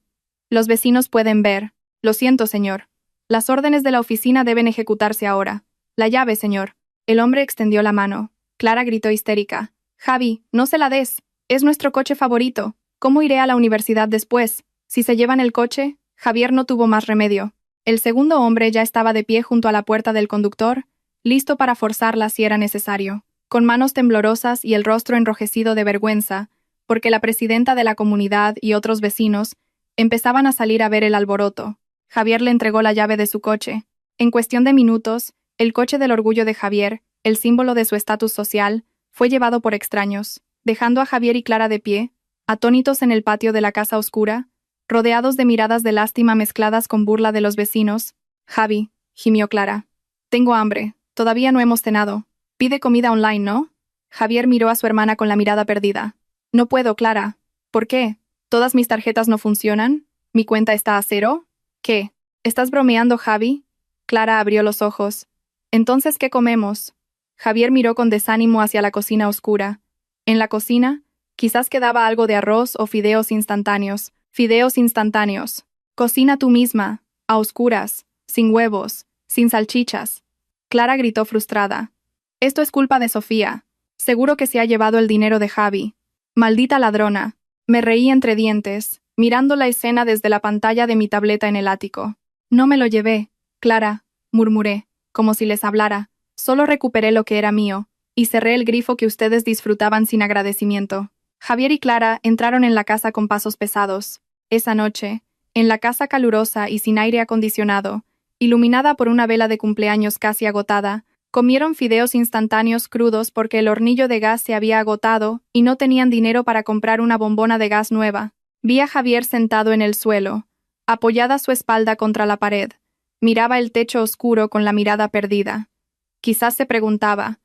Los vecinos pueden ver. Lo siento, señor. Las órdenes de la oficina deben ejecutarse ahora. La llave, señor. El hombre extendió la mano. Clara gritó histérica. Javi, no se la des. Es nuestro coche favorito. ¿Cómo iré a la universidad después? Si se llevan el coche, Javier no tuvo más remedio. El segundo hombre ya estaba de pie junto a la puerta del conductor, listo para forzarla si era necesario, con manos temblorosas y el rostro enrojecido de vergüenza, porque la presidenta de la comunidad y otros vecinos empezaban a salir a ver el alboroto. Javier le entregó la llave de su coche. En cuestión de minutos, el coche del orgullo de Javier, el símbolo de su estatus social, fue llevado por extraños, dejando a Javier y Clara de pie, atónitos en el patio de la casa oscura, rodeados de miradas de lástima mezcladas con burla de los vecinos. Javi, gimió Clara. Tengo hambre, todavía no hemos cenado. Pide comida online, ¿no? Javier miró a su hermana con la mirada perdida. No puedo, Clara. ¿Por qué? ¿Todas mis tarjetas no funcionan? ¿Mi cuenta está a cero? ¿Qué? ¿Estás bromeando, Javi? Clara abrió los ojos. Entonces, ¿qué comemos? Javier miró con desánimo hacia la cocina oscura. En la cocina, quizás quedaba algo de arroz o fideos instantáneos. Fideos instantáneos. Cocina tú misma, a oscuras, sin huevos, sin salchichas. Clara gritó frustrada. Esto es culpa de Sofía. Seguro que se ha llevado el dinero de Javi. Maldita ladrona. Me reí entre dientes, mirando la escena desde la pantalla de mi tableta en el ático. No me lo llevé, Clara, murmuré, como si les hablara. Solo recuperé lo que era mío, y cerré el grifo que ustedes disfrutaban sin agradecimiento. Javier y Clara entraron en la casa con pasos pesados. Esa noche, en la casa calurosa y sin aire acondicionado, iluminada por una vela de cumpleaños casi agotada, comieron fideos instantáneos crudos porque el hornillo de gas se había agotado y no tenían dinero para comprar una bombona de gas nueva. Vi a Javier sentado en el suelo, apoyada su espalda contra la pared. Miraba el techo oscuro con la mirada perdida. Quizás se preguntaba,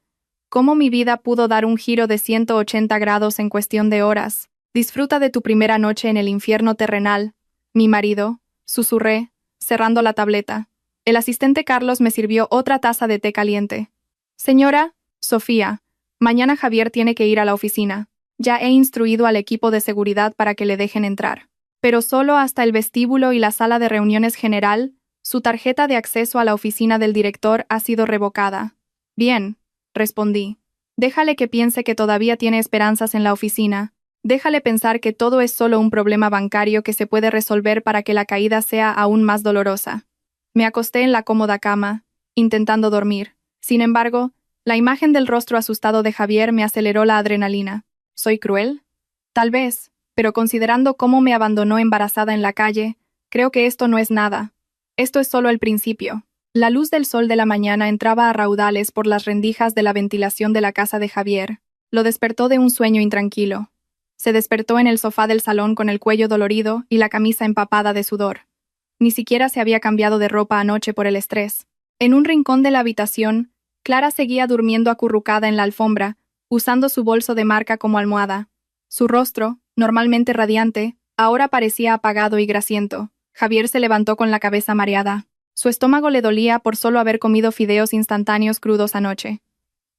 ¿cómo mi vida pudo dar un giro de 180 grados en cuestión de horas? Disfruta de tu primera noche en el infierno terrenal, mi marido, susurré, cerrando la tableta. El asistente Carlos me sirvió otra taza de té caliente. Señora, Sofía, mañana Javier tiene que ir a la oficina. Ya he instruido al equipo de seguridad para que le dejen entrar. Pero solo hasta el vestíbulo y la sala de reuniones general, su tarjeta de acceso a la oficina del director ha sido revocada. Bien, respondí. Déjale que piense que todavía tiene esperanzas en la oficina. Déjale pensar que todo es solo un problema bancario que se puede resolver para que la caída sea aún más dolorosa. Me acosté en la cómoda cama, intentando dormir. Sin embargo, la imagen del rostro asustado de Javier me aceleró la adrenalina. ¿Soy cruel? Tal vez, pero considerando cómo me abandonó embarazada en la calle, creo que esto no es nada. Esto es solo el principio. La luz del sol de la mañana entraba a raudales por las rendijas de la ventilación de la casa de Javier. Lo despertó de un sueño intranquilo. Se despertó en el sofá del salón con el cuello dolorido y la camisa empapada de sudor. Ni siquiera se había cambiado de ropa anoche por el estrés. En un rincón de la habitación, Clara seguía durmiendo acurrucada en la alfombra, usando su bolso de marca como almohada. Su rostro, normalmente radiante, ahora parecía apagado y grasiento. Javier se levantó con la cabeza mareada. Su estómago le dolía por solo haber comido fideos instantáneos crudos anoche.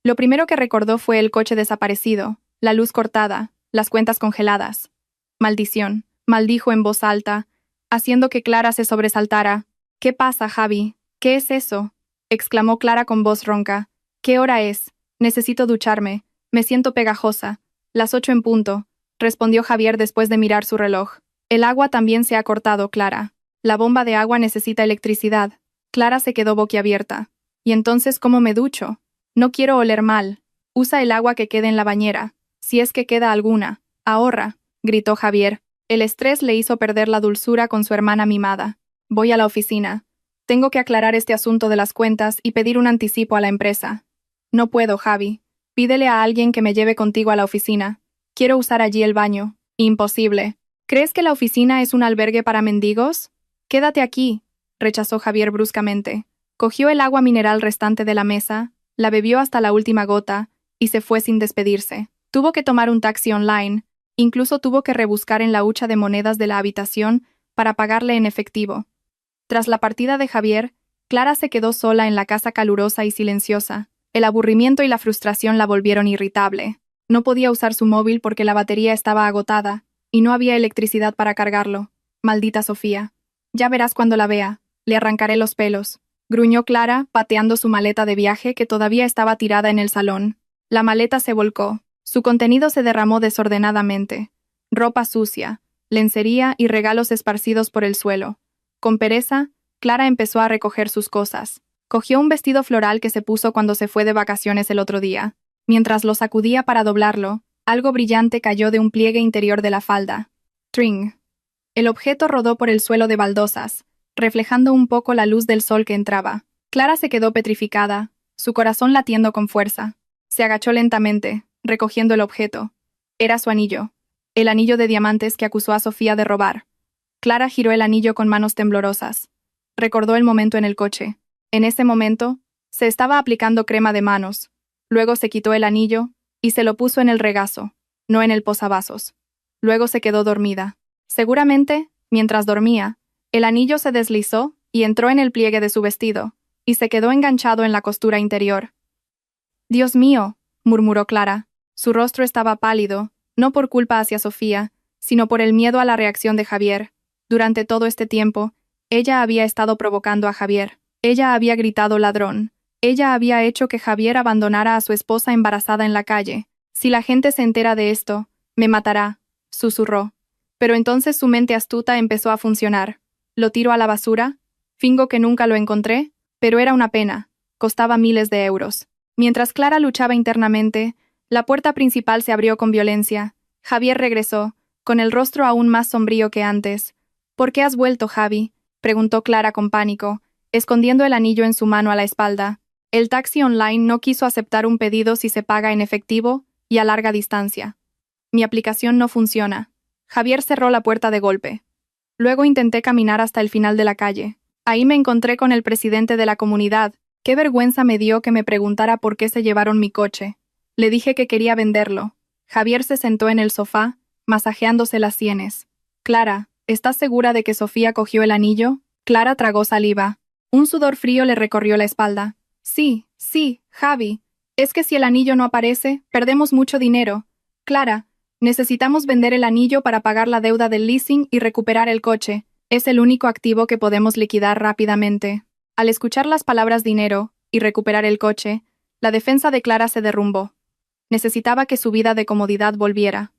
Lo primero que recordó fue el coche desaparecido, la luz cortada, las cuentas congeladas. Maldición, maldijo en voz alta, haciendo que Clara se sobresaltara. ¿Qué pasa, Javi? ¿Qué es eso?, exclamó Clara con voz ronca. ¿Qué hora es? Necesito ducharme. Me siento pegajosa. Las 8 en punto, respondió Javier después de mirar su reloj. El agua también se ha cortado, Clara. La bomba de agua necesita electricidad. Clara se quedó boquiabierta. ¿Y entonces cómo me ducho? No quiero oler mal. Usa el agua que quede en la bañera. Si es que queda alguna. Ahorra, gritó Javier. El estrés le hizo perder la dulzura con su hermana mimada. Voy a la oficina. Tengo que aclarar este asunto de las cuentas y pedir un anticipo a la empresa. No puedo, Javi. Pídele a alguien que me lleve contigo a la oficina. Quiero usar allí el baño. Imposible. ¿Crees que la oficina es un albergue para mendigos? Quédate aquí, rechazó Javier bruscamente. Cogió el agua mineral restante de la mesa, la bebió hasta la última gota y se fue sin despedirse. Tuvo que tomar un taxi online, incluso tuvo que rebuscar en la hucha de monedas de la habitación para pagarle en efectivo. Tras la partida de Javier, Clara se quedó sola en la casa calurosa y silenciosa. El aburrimiento y la frustración la volvieron irritable. No podía usar su móvil porque la batería estaba agotada, y no había electricidad para cargarlo. Maldita Sofía. Ya verás cuando la vea. Le arrancaré los pelos. Gruñó Clara, pateando su maleta de viaje que todavía estaba tirada en el salón. La maleta se volcó. Su contenido se derramó desordenadamente. Ropa sucia, lencería y regalos esparcidos por el suelo. Con pereza, Clara empezó a recoger sus cosas. Cogió un vestido floral que se puso cuando se fue de vacaciones el otro día. Mientras lo sacudía para doblarlo, algo brillante cayó de un pliegue interior de la falda. Tring. El objeto rodó por el suelo de baldosas, reflejando un poco la luz del sol que entraba. Clara se quedó petrificada, su corazón latiendo con fuerza. Se agachó lentamente, recogiendo el objeto. Era su anillo. El anillo de diamantes que acusó a Sofía de robar. Clara giró el anillo con manos temblorosas. Recordó el momento en el coche. En ese momento, se estaba aplicando crema de manos. Luego se quitó el anillo y se lo puso en el regazo, no en el posavasos. Luego se quedó dormida. Seguramente, mientras dormía, el anillo se deslizó y entró en el pliegue de su vestido, y se quedó enganchado en la costura interior. «Dios mío», murmuró Clara. Su rostro estaba pálido, no por culpa hacia Sofía, sino por el miedo a la reacción de Javier. Durante todo este tiempo, ella había estado provocando a Javier. Ella había gritado ladrón. Ella había hecho que Javier abandonara a su esposa embarazada en la calle. «Si la gente se entera de esto, me matará», susurró. Pero entonces su mente astuta empezó a funcionar. ¿Lo tiro a la basura? Fingo que nunca lo encontré, pero era una pena. Costaba miles de euros. Mientras Clara luchaba internamente, la puerta principal se abrió con violencia. Javier regresó, con el rostro aún más sombrío que antes. «¿Por qué has vuelto, Javi?», preguntó Clara con pánico, escondiendo el anillo en su mano a la espalda. El taxi online no quiso aceptar un pedido si se paga en efectivo y a larga distancia. «Mi aplicación no funciona». Javier cerró la puerta de golpe. Luego intenté caminar hasta el final de la calle. Ahí me encontré con el presidente de la comunidad. Qué vergüenza me dio que me preguntara por qué se llevaron mi coche. Le dije que quería venderlo. Javier se sentó en el sofá, masajeándose las sienes. «Clara, ¿estás segura de que Sofía cogió el anillo?» Clara tragó saliva. Un sudor frío le recorrió la espalda. «Sí, Javi. Es que si el anillo no aparece, perdemos mucho dinero. Clara, necesitamos vender el anillo para pagar la deuda del leasing y recuperar el coche. Es el único activo que podemos liquidar rápidamente». Al escuchar las palabras dinero y recuperar el coche, la defensa de Clara se derrumbó. Necesitaba que su vida de comodidad volviera.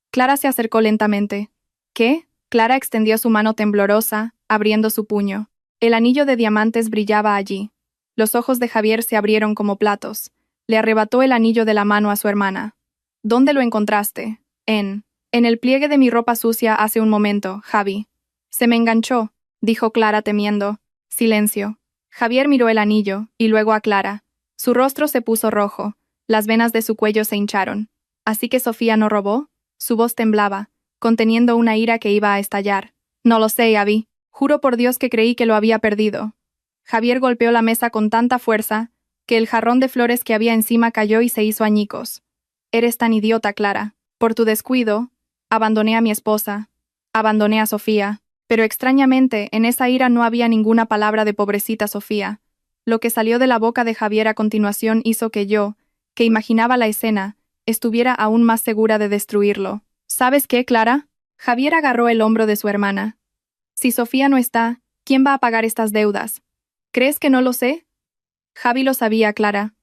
Clara se acercó lentamente. ¿Qué? Clara extendió su mano temblorosa, abriendo su puño. El anillo de diamantes brillaba allí. Los ojos de Javier se abrieron como platos. Le arrebató el anillo de la mano a su hermana. «¿Dónde lo encontraste?» En el pliegue de mi ropa sucia hace un momento, Javi». «Se me enganchó», dijo Clara temiendo. Silencio. Javier miró el anillo, y luego a Clara. Su rostro se puso rojo, las venas de su cuello se hincharon. ¿Así que Sofía no robó? Su voz temblaba, conteniendo una ira que iba a estallar. «No lo sé, Abby. Juro por Dios que creí que lo había perdido». Javier golpeó la mesa con tanta fuerza, que el jarrón de flores que había encima cayó y se hizo añicos. «Eres tan idiota, Clara. Por tu descuido, abandoné a mi esposa. Abandoné a Sofía. Pero extrañamente, en esa ira no había ninguna palabra de pobrecita Sofía. Lo que salió de la boca de Javier a continuación hizo que yo, que imaginaba la escena, estuviera aún más segura de destruirlo. ¿Sabes qué, Clara? Javier agarró el hombro de su hermana. Si Sofía no está, ¿quién va a pagar estas deudas? ¿Crees que no lo sé? Javi lo sabía, Clara.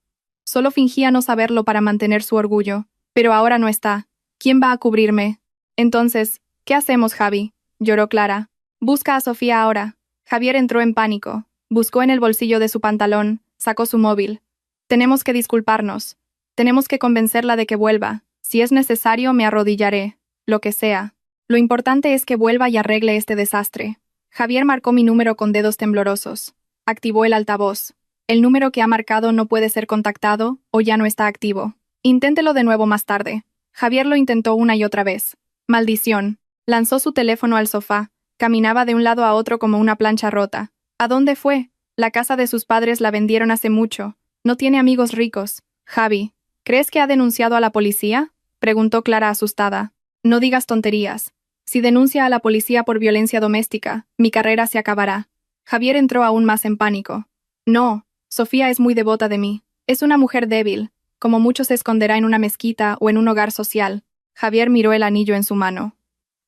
Solo fingía no saberlo para mantener su orgullo. Pero ahora no está. ¿Quién va a cubrirme? Entonces, ¿qué hacemos, Javi? Lloró Clara. Busca a Sofía ahora. Javier entró en pánico. Buscó en el bolsillo de su pantalón, sacó su móvil. Tenemos que disculparnos. Tenemos que convencerla de que vuelva. Si es necesario, me arrodillaré. Lo que sea. Lo importante es que vuelva y arregle este desastre. Javier marcó mi número con dedos temblorosos. Activó el altavoz. El número que ha marcado no puede ser contactado o ya no está activo. Inténtelo de nuevo más tarde. Javier lo intentó una y otra vez. Maldición. Lanzó su teléfono al sofá. Caminaba de un lado a otro como una plancha rota. ¿A dónde fue? La casa de sus padres la vendieron hace mucho. No tiene amigos ricos. Javi, ¿crees que ha denunciado a la policía? Preguntó Clara asustada. No digas tonterías. Si denuncia a la policía por violencia doméstica, mi carrera se acabará. Javier entró aún más en pánico. No, Sofía es muy devota de mí. Es una mujer débil. Como mucho se esconderá en una mezquita o en un hogar social. Javier miró el anillo en su mano.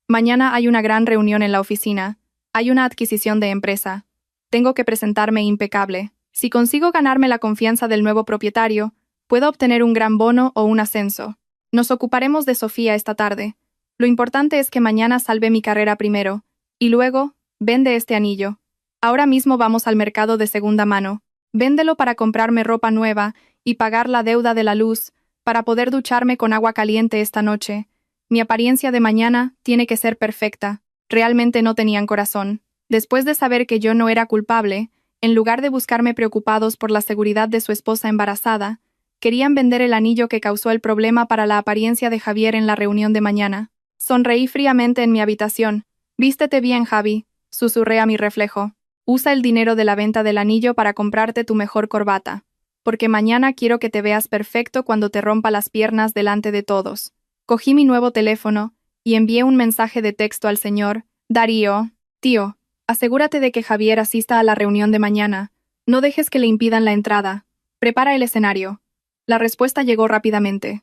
Mañana hay una gran reunión en la oficina. Hay una adquisición de empresa. Tengo que presentarme impecable. Si consigo ganarme la confianza del nuevo propietario, puedo obtener un gran bono o un ascenso. Nos ocuparemos de Sofía esta tarde. Lo importante es que mañana salve mi carrera primero, y luego, vende este anillo. Ahora mismo vamos al mercado de segunda mano. Véndelo para comprarme ropa nueva y pagar la deuda de la luz, para poder ducharme con agua caliente esta noche. Mi apariencia de mañana tiene que ser perfecta. Realmente no tenían corazón. Después de saber que yo no era culpable, en lugar de buscarme preocupados por la seguridad de su esposa embarazada, querían vender el anillo que causó el problema para la apariencia de Javier en la reunión de mañana. Sonreí fríamente en mi habitación. Vístete bien, Javi, susurré a mi reflejo. Usa el dinero de la venta del anillo para comprarte tu mejor corbata. Porque mañana quiero que te veas perfecto cuando te rompa las piernas delante de todos. Cogí mi nuevo teléfono y envié un mensaje de texto al señor Darío. Tío, asegúrate de que Javier asista a la reunión de mañana. No dejes que le impidan la entrada. Prepara el escenario. La respuesta llegó rápidamente.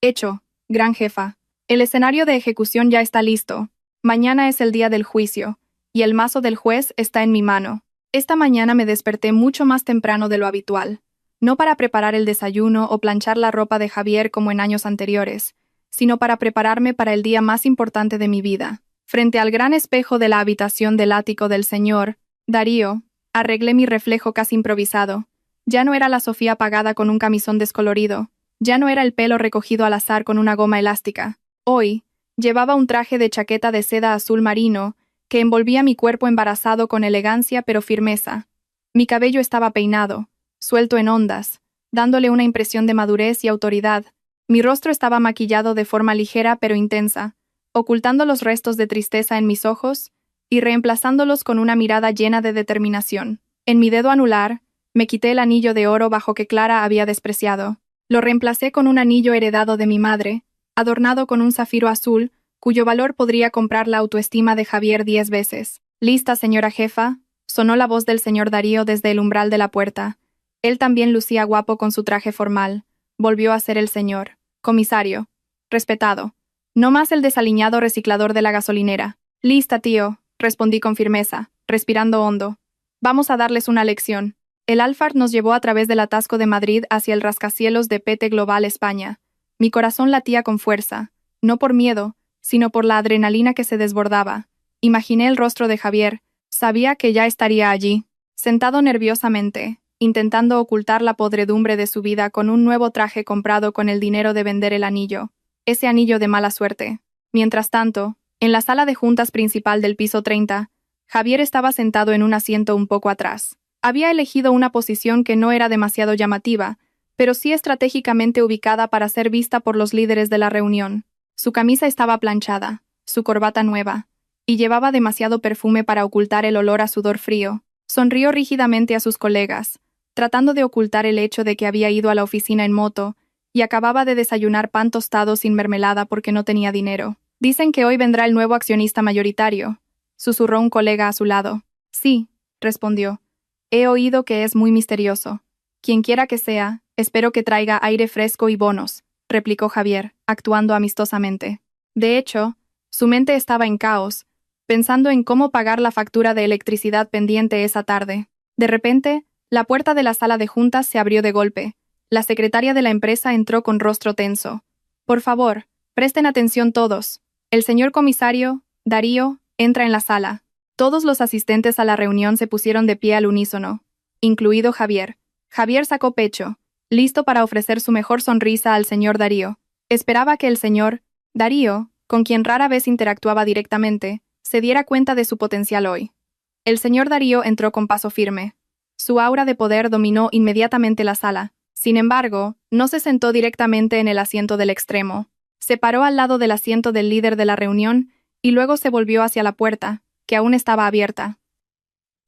Hecho, gran jefa. El escenario de ejecución ya está listo. Mañana es el día del juicio, y el mazo del juez está en mi mano. Esta mañana me desperté mucho más temprano de lo habitual. No para preparar el desayuno o planchar la ropa de Javier como en años anteriores, sino para prepararme para el día más importante de mi vida. Frente al gran espejo de la habitación del ático del señor Darío, arreglé mi reflejo casi improvisado. Ya no era la Sofía apagada con un camisón descolorido. Ya no era el pelo recogido al azar con una goma elástica. Hoy, llevaba un traje de chaqueta de seda azul marino que envolvía mi cuerpo embarazado con elegancia pero firmeza. Mi cabello estaba peinado, suelto en ondas, dándole una impresión de madurez y autoridad. Mi rostro estaba maquillado de forma ligera pero intensa, ocultando los restos de tristeza en mis ojos y reemplazándolos con una mirada llena de determinación. En mi dedo anular, me quité el anillo de oro bajo que Clara había despreciado. Lo reemplacé con un anillo heredado de mi madre, adornado con un zafiro azul, cuyo valor podría comprar la autoestima de Javier 10 veces. «Lista, señora jefa», sonó la voz del señor Darío desde el umbral de la puerta. Él también lucía guapo con su traje formal. Volvió a ser el señor. «Comisario. Respetado. No más el desaliñado reciclador de la gasolinera». «Lista, tío», respondí con firmeza, respirando hondo. «Vamos a darles una lección». El Alphard nos llevó a través del atasco de Madrid hacia el rascacielos de PT Global España. Mi corazón latía con fuerza, no por miedo, sino por la adrenalina que se desbordaba. Imaginé el rostro de Javier, sabía que ya estaría allí, sentado nerviosamente, intentando ocultar la podredumbre de su vida con un nuevo traje comprado con el dinero de vender el anillo, ese anillo de mala suerte. Mientras tanto, en la sala de juntas principal del piso 30, Javier estaba sentado en un asiento un poco atrás. Había elegido una posición que no era demasiado llamativa, pero sí estratégicamente ubicada para ser vista por los líderes de la reunión. Su camisa estaba planchada, su corbata nueva, y llevaba demasiado perfume para ocultar el olor a sudor frío. Sonrió rígidamente a sus colegas, tratando de ocultar el hecho de que había ido a la oficina en moto y acababa de desayunar pan tostado sin mermelada porque no tenía dinero. «Dicen que hoy vendrá el nuevo accionista mayoritario». susurró un colega a su lado. Sí, respondió. He oído que es muy misterioso. Quienquiera que sea, espero que traiga aire fresco y bonos, replicó Javier, actuando amistosamente. De hecho, su mente estaba en caos, pensando en cómo pagar la factura de electricidad pendiente esa tarde. De repente, la puerta de la sala de juntas se abrió de golpe. La secretaria de la empresa entró con rostro tenso. Por favor, presten atención todos. El señor comisario, Darío, entra en la sala. Todos los asistentes a la reunión se pusieron de pie al unísono, incluido Javier. Javier sacó pecho, listo para ofrecer su mejor sonrisa al señor Darío. Esperaba que el señor Darío, con quien rara vez interactuaba directamente, se diera cuenta de su potencial hoy. El señor Darío entró con paso firme. Su aura de poder dominó inmediatamente la sala. Sin embargo, no se sentó directamente en el asiento del extremo. Se paró al lado del asiento del líder de la reunión y luego se volvió hacia la puerta, que aún estaba abierta.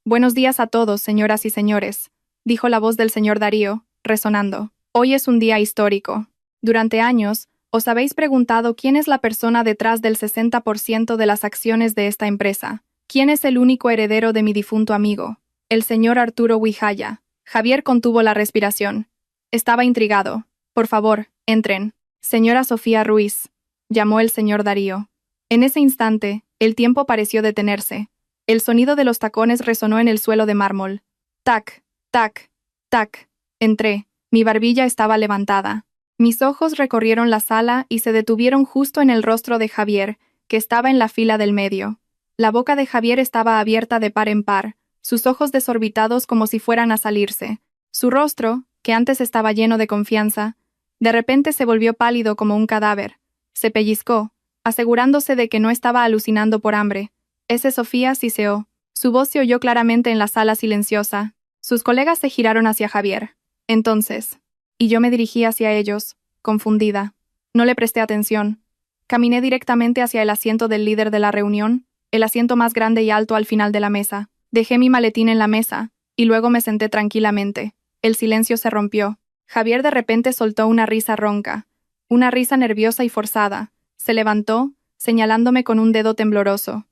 Buenos días a todos, señoras y señores, dijo la voz del señor Darío, resonando. Hoy es un día histórico. Durante años, os habéis preguntado quién es la persona detrás del 60% de las acciones de esta empresa. ¿Quién es el único heredero de mi difunto amigo? El señor Arturo Huijaya. Javier contuvo la respiración. Estaba intrigado. Por favor, entren. Señora Sofía Ruiz, llamó el señor Darío. En ese instante, el tiempo pareció detenerse. El sonido de los tacones resonó en el suelo de mármol. Tac, tac, tac. Entré. Mi barbilla estaba levantada. Mis ojos recorrieron la sala y se detuvieron justo en el rostro de Javier, que estaba en la fila del medio. La boca de Javier estaba abierta de par en par, sus ojos desorbitados como si fueran a salirse. Su rostro, que antes estaba lleno de confianza, de repente se volvió pálido como un cadáver. Se pellizcó, asegurándose de que no estaba alucinando por hambre. Ese Sofía siseó. Su voz se oyó claramente en la sala silenciosa. Sus colegas se giraron hacia Javier. Entonces, y yo me dirigí hacia ellos, confundida. No le presté atención. Caminé directamente hacia el asiento del líder de la reunión, el asiento más grande y alto al final de la mesa. Dejé mi maletín en la mesa, y luego me senté tranquilamente. El silencio se rompió. Javier de repente soltó una risa ronca, una risa nerviosa y forzada. Se levantó, señalándome con un dedo tembloroso.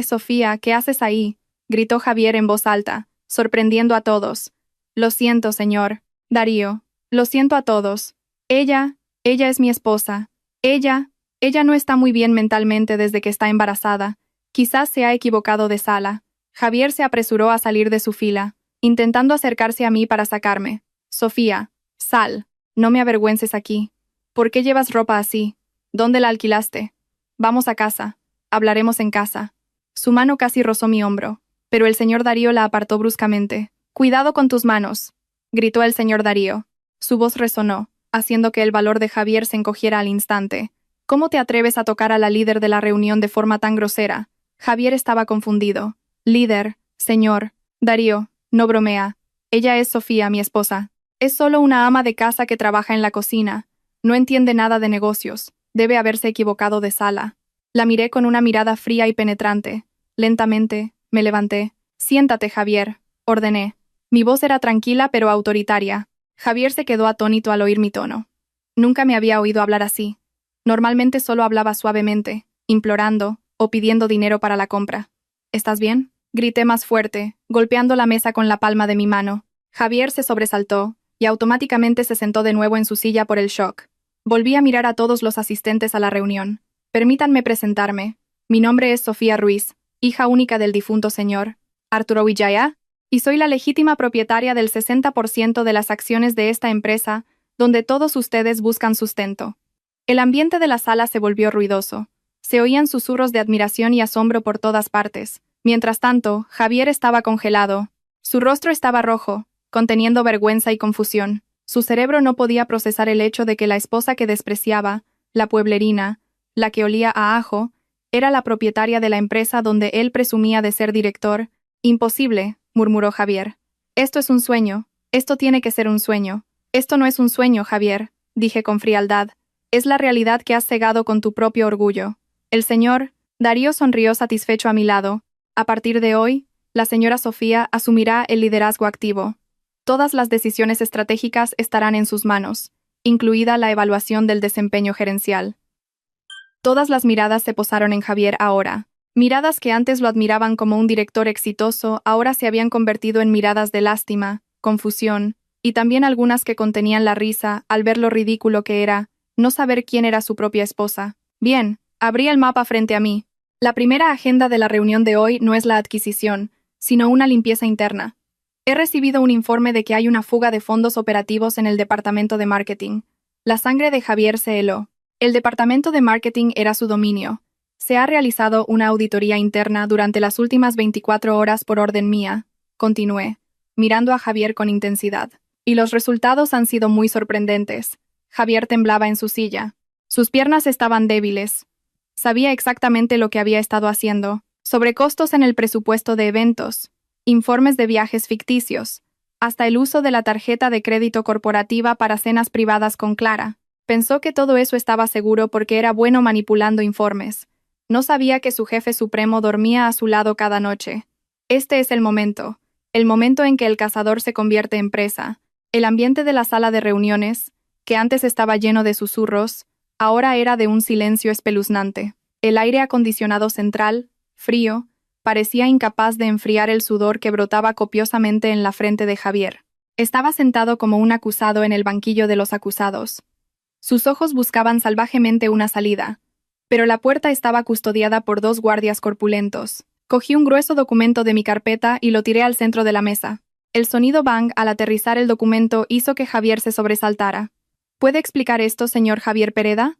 Sofía, ¿qué haces ahí?, gritó Javier en voz alta, sorprendiendo a todos. Lo siento, señor Darío. Lo siento a todos. Ella es mi esposa. Ella no está muy bien mentalmente desde que está embarazada. Quizás se ha equivocado de sala. Javier se apresuró a salir de su fila, intentando acercarse a mí para sacarme. Sofía, sal. No me avergüences aquí. ¿Por qué llevas ropa así? ¿Dónde la alquilaste? Vamos a casa. Hablaremos en casa. Su mano casi rozó mi hombro, pero el señor Darío la apartó bruscamente. Cuidado con tus manos, gritó el señor Darío. Su voz resonó, haciendo que el valor de Javier se encogiera al instante. ¿Cómo te atreves a tocar a la líder de la reunión de forma tan grosera? Javier estaba confundido. Líder, señor Darío, no bromea. Ella es Sofía, mi esposa. Es solo una ama de casa que trabaja en la cocina. No entiende nada de negocios. Debe haberse equivocado de sala. La miré con una mirada fría y penetrante. Lentamente, me levanté. Siéntate, Javier, ordené. Mi voz era tranquila pero autoritaria. Javier se quedó atónito al oír mi tono. Nunca me había oído hablar así. Normalmente solo hablaba suavemente, implorando o pidiendo dinero para la compra. ¿Estás bien?, grité más fuerte, golpeando la mesa con la palma de mi mano. Javier se sobresaltó y automáticamente se sentó de nuevo en su silla por el shock. Volví a mirar a todos los asistentes a la reunión. Permítanme presentarme. Mi nombre es Sofía Ruiz, hija única del difunto señor Arturo Huijaya, y soy la legítima propietaria del 60% de las acciones de esta empresa, donde todos ustedes buscan sustento. El ambiente de la sala se volvió ruidoso. Se oían susurros de admiración y asombro por todas partes. Mientras tanto, Javier estaba congelado. Su rostro estaba rojo, conteniendo vergüenza y confusión. Su cerebro no podía procesar el hecho de que la esposa que despreciaba, la pueblerina, la que olía a ajo, era la propietaria de la empresa donde él presumía de ser director. Imposible, murmuró Javier. Esto es un sueño. Esto tiene que ser un sueño. Esto no es un sueño, Javier, dije con frialdad. Es la realidad que has cegado con tu propio orgullo. El señor Darío sonrió satisfecho a mi lado. A partir de hoy, la señora Sofía asumirá el liderazgo activo. Todas las decisiones estratégicas estarán en sus manos, incluida la evaluación del desempeño gerencial. Todas las miradas se posaron en Javier ahora. Miradas que antes lo admiraban como un director exitoso, ahora se habían convertido en miradas de lástima, confusión, y también algunas que contenían la risa al ver lo ridículo que era no saber quién era su propia esposa. Bien, abrí el mapa frente a mí. La primera agenda de la reunión de hoy no es la adquisición, sino una limpieza interna. He recibido un informe de que hay una fuga de fondos operativos en el departamento de marketing. La sangre de Javier se heló. El departamento de marketing era su dominio. Se ha realizado una auditoría interna durante las últimas 24 horas por orden mía, continué, mirando a Javier con intensidad. Y los resultados han sido muy sorprendentes. Javier temblaba en su silla. Sus piernas estaban débiles. Sabía exactamente lo que había estado haciendo. Sobrecostos en el presupuesto de eventos, informes de viajes ficticios, hasta el uso de la tarjeta de crédito corporativa para cenas privadas con Clara. Pensó que todo eso estaba seguro porque era bueno manipulando informes. No sabía que su jefe supremo dormía a su lado cada noche. Este es el momento en que el cazador se convierte en presa. El ambiente de la sala de reuniones, que antes estaba lleno de susurros, ahora era de un silencio espeluznante. El aire acondicionado central, frío, parecía incapaz de enfriar el sudor que brotaba copiosamente en la frente de Javier. Estaba sentado como un acusado en el banquillo de los acusados. Sus ojos buscaban salvajemente una salida, pero la puerta estaba custodiada por 2 guardias corpulentos. Cogí un grueso documento de mi carpeta y lo tiré al centro de la mesa. El sonido bang al aterrizar el documento hizo que Javier se sobresaltara. ¿Puede explicar esto, señor Javier Pereda?,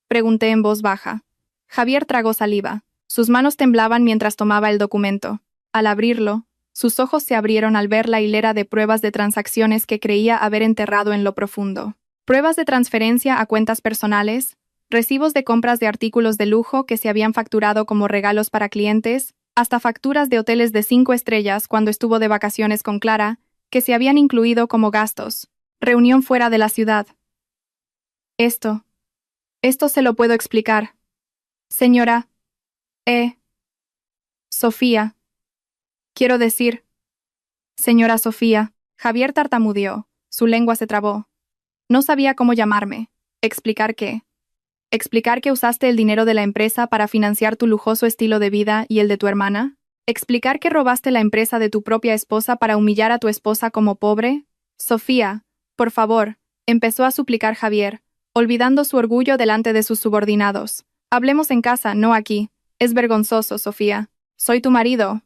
pregunté en voz baja. Javier tragó saliva. Sus manos temblaban mientras tomaba el documento. Al abrirlo, sus ojos se abrieron al ver la hilera de pruebas de transacciones que creía haber enterrado en lo profundo. Pruebas de transferencia a cuentas personales, recibos de compras de artículos de lujo que se habían facturado como regalos para clientes, hasta facturas de hoteles de 5 estrellas cuando estuvo de vacaciones con Clara, que se habían incluido como gastos. Reunión fuera de la ciudad. Esto se lo puedo explicar. Señora, Sofía. Quiero decir, señora Sofía. Javier tartamudeó, su lengua se trabó. No sabía cómo llamarme. ¿Explicar qué? ¿Explicar que usaste el dinero de la empresa para financiar tu lujoso estilo de vida y el de tu hermana? ¿Explicar que robaste la empresa de tu propia esposa para humillar a tu esposa como pobre? Sofía, por favor, empezó a suplicar Javier, olvidando su orgullo delante de sus subordinados. Hablemos en casa, no aquí. Es vergonzoso, Sofía. Soy tu marido.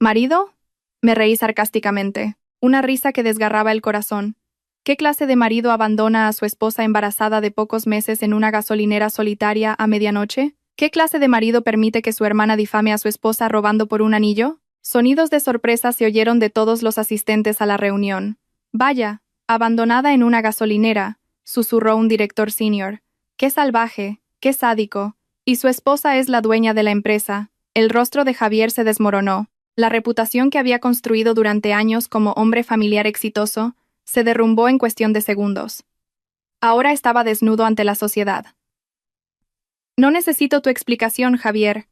¿Marido? Me reí sarcásticamente, una risa que desgarraba el corazón. ¿Qué clase de marido abandona a su esposa embarazada de pocos meses en una gasolinera solitaria a medianoche? ¿Qué clase de marido permite que su hermana difame a su esposa robando por un anillo? Sonidos de sorpresa se oyeron de todos los asistentes a la reunión. Vaya, abandonada en una gasolinera, susurró un director senior. Qué salvaje, qué sádico. Y su esposa es la dueña de la empresa. El rostro de Javier se desmoronó. La reputación que había construido durante años como hombre familiar exitoso se derrumbó en cuestión de segundos. Ahora estaba desnudo ante la sociedad. No necesito tu explicación, Javier,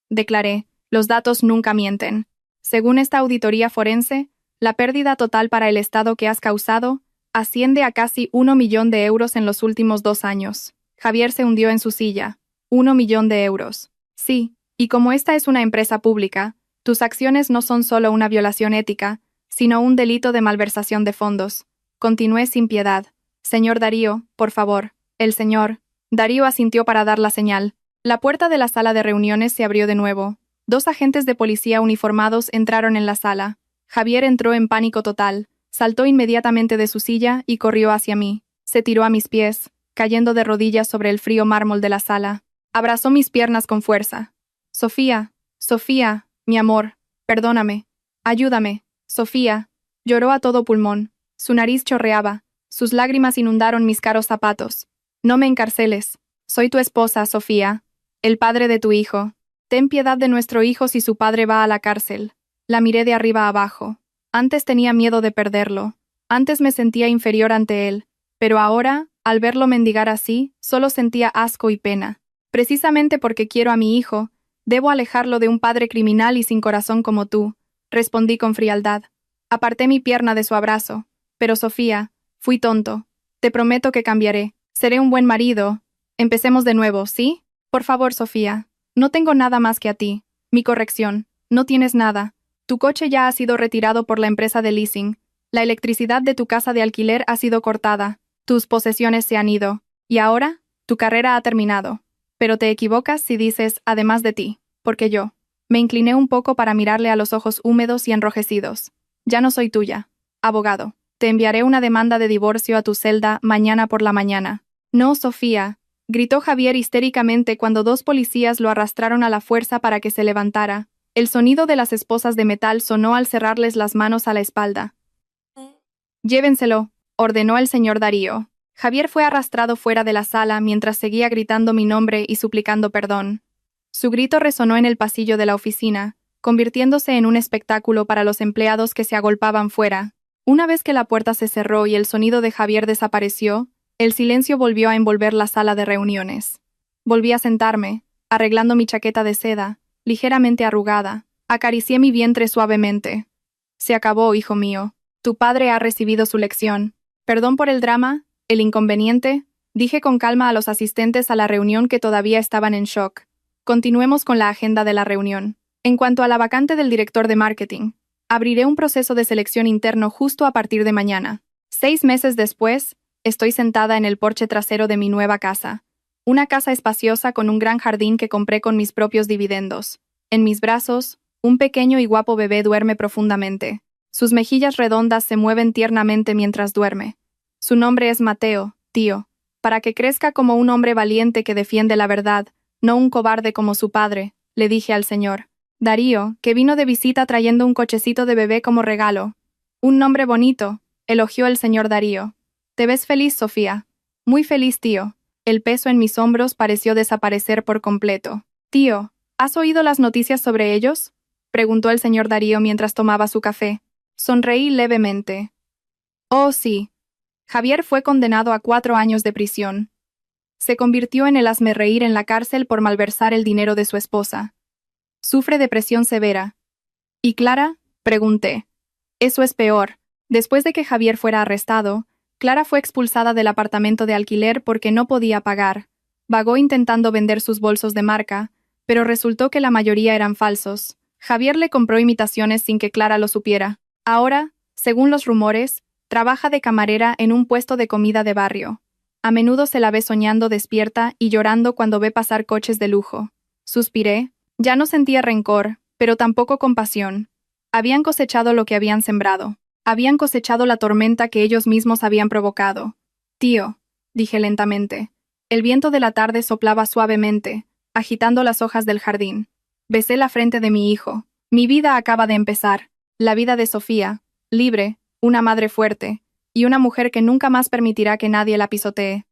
declaré. Los datos nunca mienten. Según esta auditoría forense, la pérdida total para el Estado que has causado asciende a casi 1 millón de euros en los últimos 2 años. Javier se hundió en su silla. 1 millón de euros. Sí, y como esta es una empresa pública, tus acciones no son solo una violación ética, sino un delito de malversación de fondos. Continué sin piedad. Señor Darío, por favor. El señor. Darío asintió para dar la señal. La puerta de la sala de reuniones se abrió de nuevo. 2 agentes de policía uniformados entraron en la sala. Javier entró en pánico total, saltó inmediatamente de su silla y corrió hacia mí. Se tiró a mis pies, cayendo de rodillas sobre el frío mármol de la sala. Abrazó mis piernas con fuerza. Sofía, Sofía, mi amor, perdóname. Ayúdame, Sofía. Lloró a todo pulmón. Su nariz chorreaba. Sus lágrimas inundaron mis caros zapatos. No me encarceles. Soy tu esposa, Sofía. El padre de tu hijo. Ten piedad de nuestro hijo si su padre va a la cárcel. La miré de arriba abajo. Antes tenía miedo de perderlo. Antes me sentía inferior ante él. Pero ahora, al verlo mendigar así, solo sentía asco y pena. Precisamente porque quiero a mi hijo, debo alejarlo de un padre criminal y sin corazón como tú, respondí con frialdad. Aparté mi pierna de su abrazo. Pero Sofía, fui tonto. Te prometo que cambiaré. Seré un buen marido. Empecemos de nuevo, ¿sí? Por favor, Sofía. No tengo nada más que a ti. Mi corrección. No tienes nada. Tu coche ya ha sido retirado por la empresa de leasing. La electricidad de tu casa de alquiler ha sido cortada. Tus posesiones se han ido. Y ahora, tu carrera ha terminado. Pero te equivocas si dices, además de ti, porque yo. Me incliné un poco para mirarle a los ojos húmedos y enrojecidos. Ya no soy tuya. Abogado. Te enviaré una demanda de divorcio a tu celda mañana por la mañana. No, Sofía, gritó Javier histéricamente cuando dos policías lo arrastraron a la fuerza para que se levantara. El sonido de las esposas de metal sonó al cerrarles las manos a la espalda. Llévenselo, ordenó el señor Darío. Javier fue arrastrado fuera de la sala mientras seguía gritando mi nombre y suplicando perdón. Su grito resonó en el pasillo de la oficina, convirtiéndose en un espectáculo para los empleados que se agolpaban fuera. Una vez que la puerta se cerró y el sonido de Javier desapareció, el silencio volvió a envolver la sala de reuniones. Volví a sentarme, arreglando mi chaqueta de seda, ligeramente arrugada. Acaricié mi vientre suavemente. Se acabó, hijo mío. Tu padre ha recibido su lección. Perdón por el drama, el inconveniente, dije con calma a los asistentes a la reunión que todavía estaban en shock. Continuemos con la agenda de la reunión. En cuanto a la vacante del director de marketing, abriré un proceso de selección interno justo a partir de mañana. 6 meses después, estoy sentada en el porche trasero de mi nueva casa. Una casa espaciosa con un gran jardín que compré con mis propios dividendos. En mis brazos, un pequeño y guapo bebé duerme profundamente. Sus mejillas redondas se mueven tiernamente mientras duerme. Su nombre es Mateo, tío, para que crezca como un hombre valiente que defiende la verdad, no un cobarde como su padre, le dije al señor Darío, que vino de visita trayendo un cochecito de bebé como regalo. Un nombre bonito, elogió el señor Darío. ¿Te ves feliz, Sofía? Muy feliz, tío. El peso en mis hombros pareció desaparecer por completo. Tío, ¿has oído las noticias sobre ellos? Preguntó el señor Darío mientras tomaba su café. Sonreí levemente. Oh, sí. Javier fue condenado a 4 años de prisión. Se convirtió en el hazmerreír en la cárcel por malversar el dinero de su esposa. Sufre depresión severa. ¿Y Clara? Pregunté. Eso es peor. Después de que Javier fuera arrestado, Clara fue expulsada del apartamento de alquiler porque no podía pagar. Vagó intentando vender sus bolsos de marca, pero resultó que la mayoría eran falsos. Javier le compró imitaciones sin que Clara lo supiera. Ahora, según los rumores, trabaja de camarera en un puesto de comida de barrio. A menudo se la ve soñando despierta y llorando cuando ve pasar coches de lujo. Suspiré. Ya no sentía rencor, pero tampoco compasión. Habían cosechado lo que habían sembrado. Habían cosechado la tormenta que ellos mismos habían provocado. Tío, dije lentamente. El viento de la tarde soplaba suavemente, agitando las hojas del jardín. Besé la frente de mi hijo. Mi vida acaba de empezar. La vida de Sofía, libre, una madre fuerte, y una mujer que nunca más permitirá que nadie la pisotee.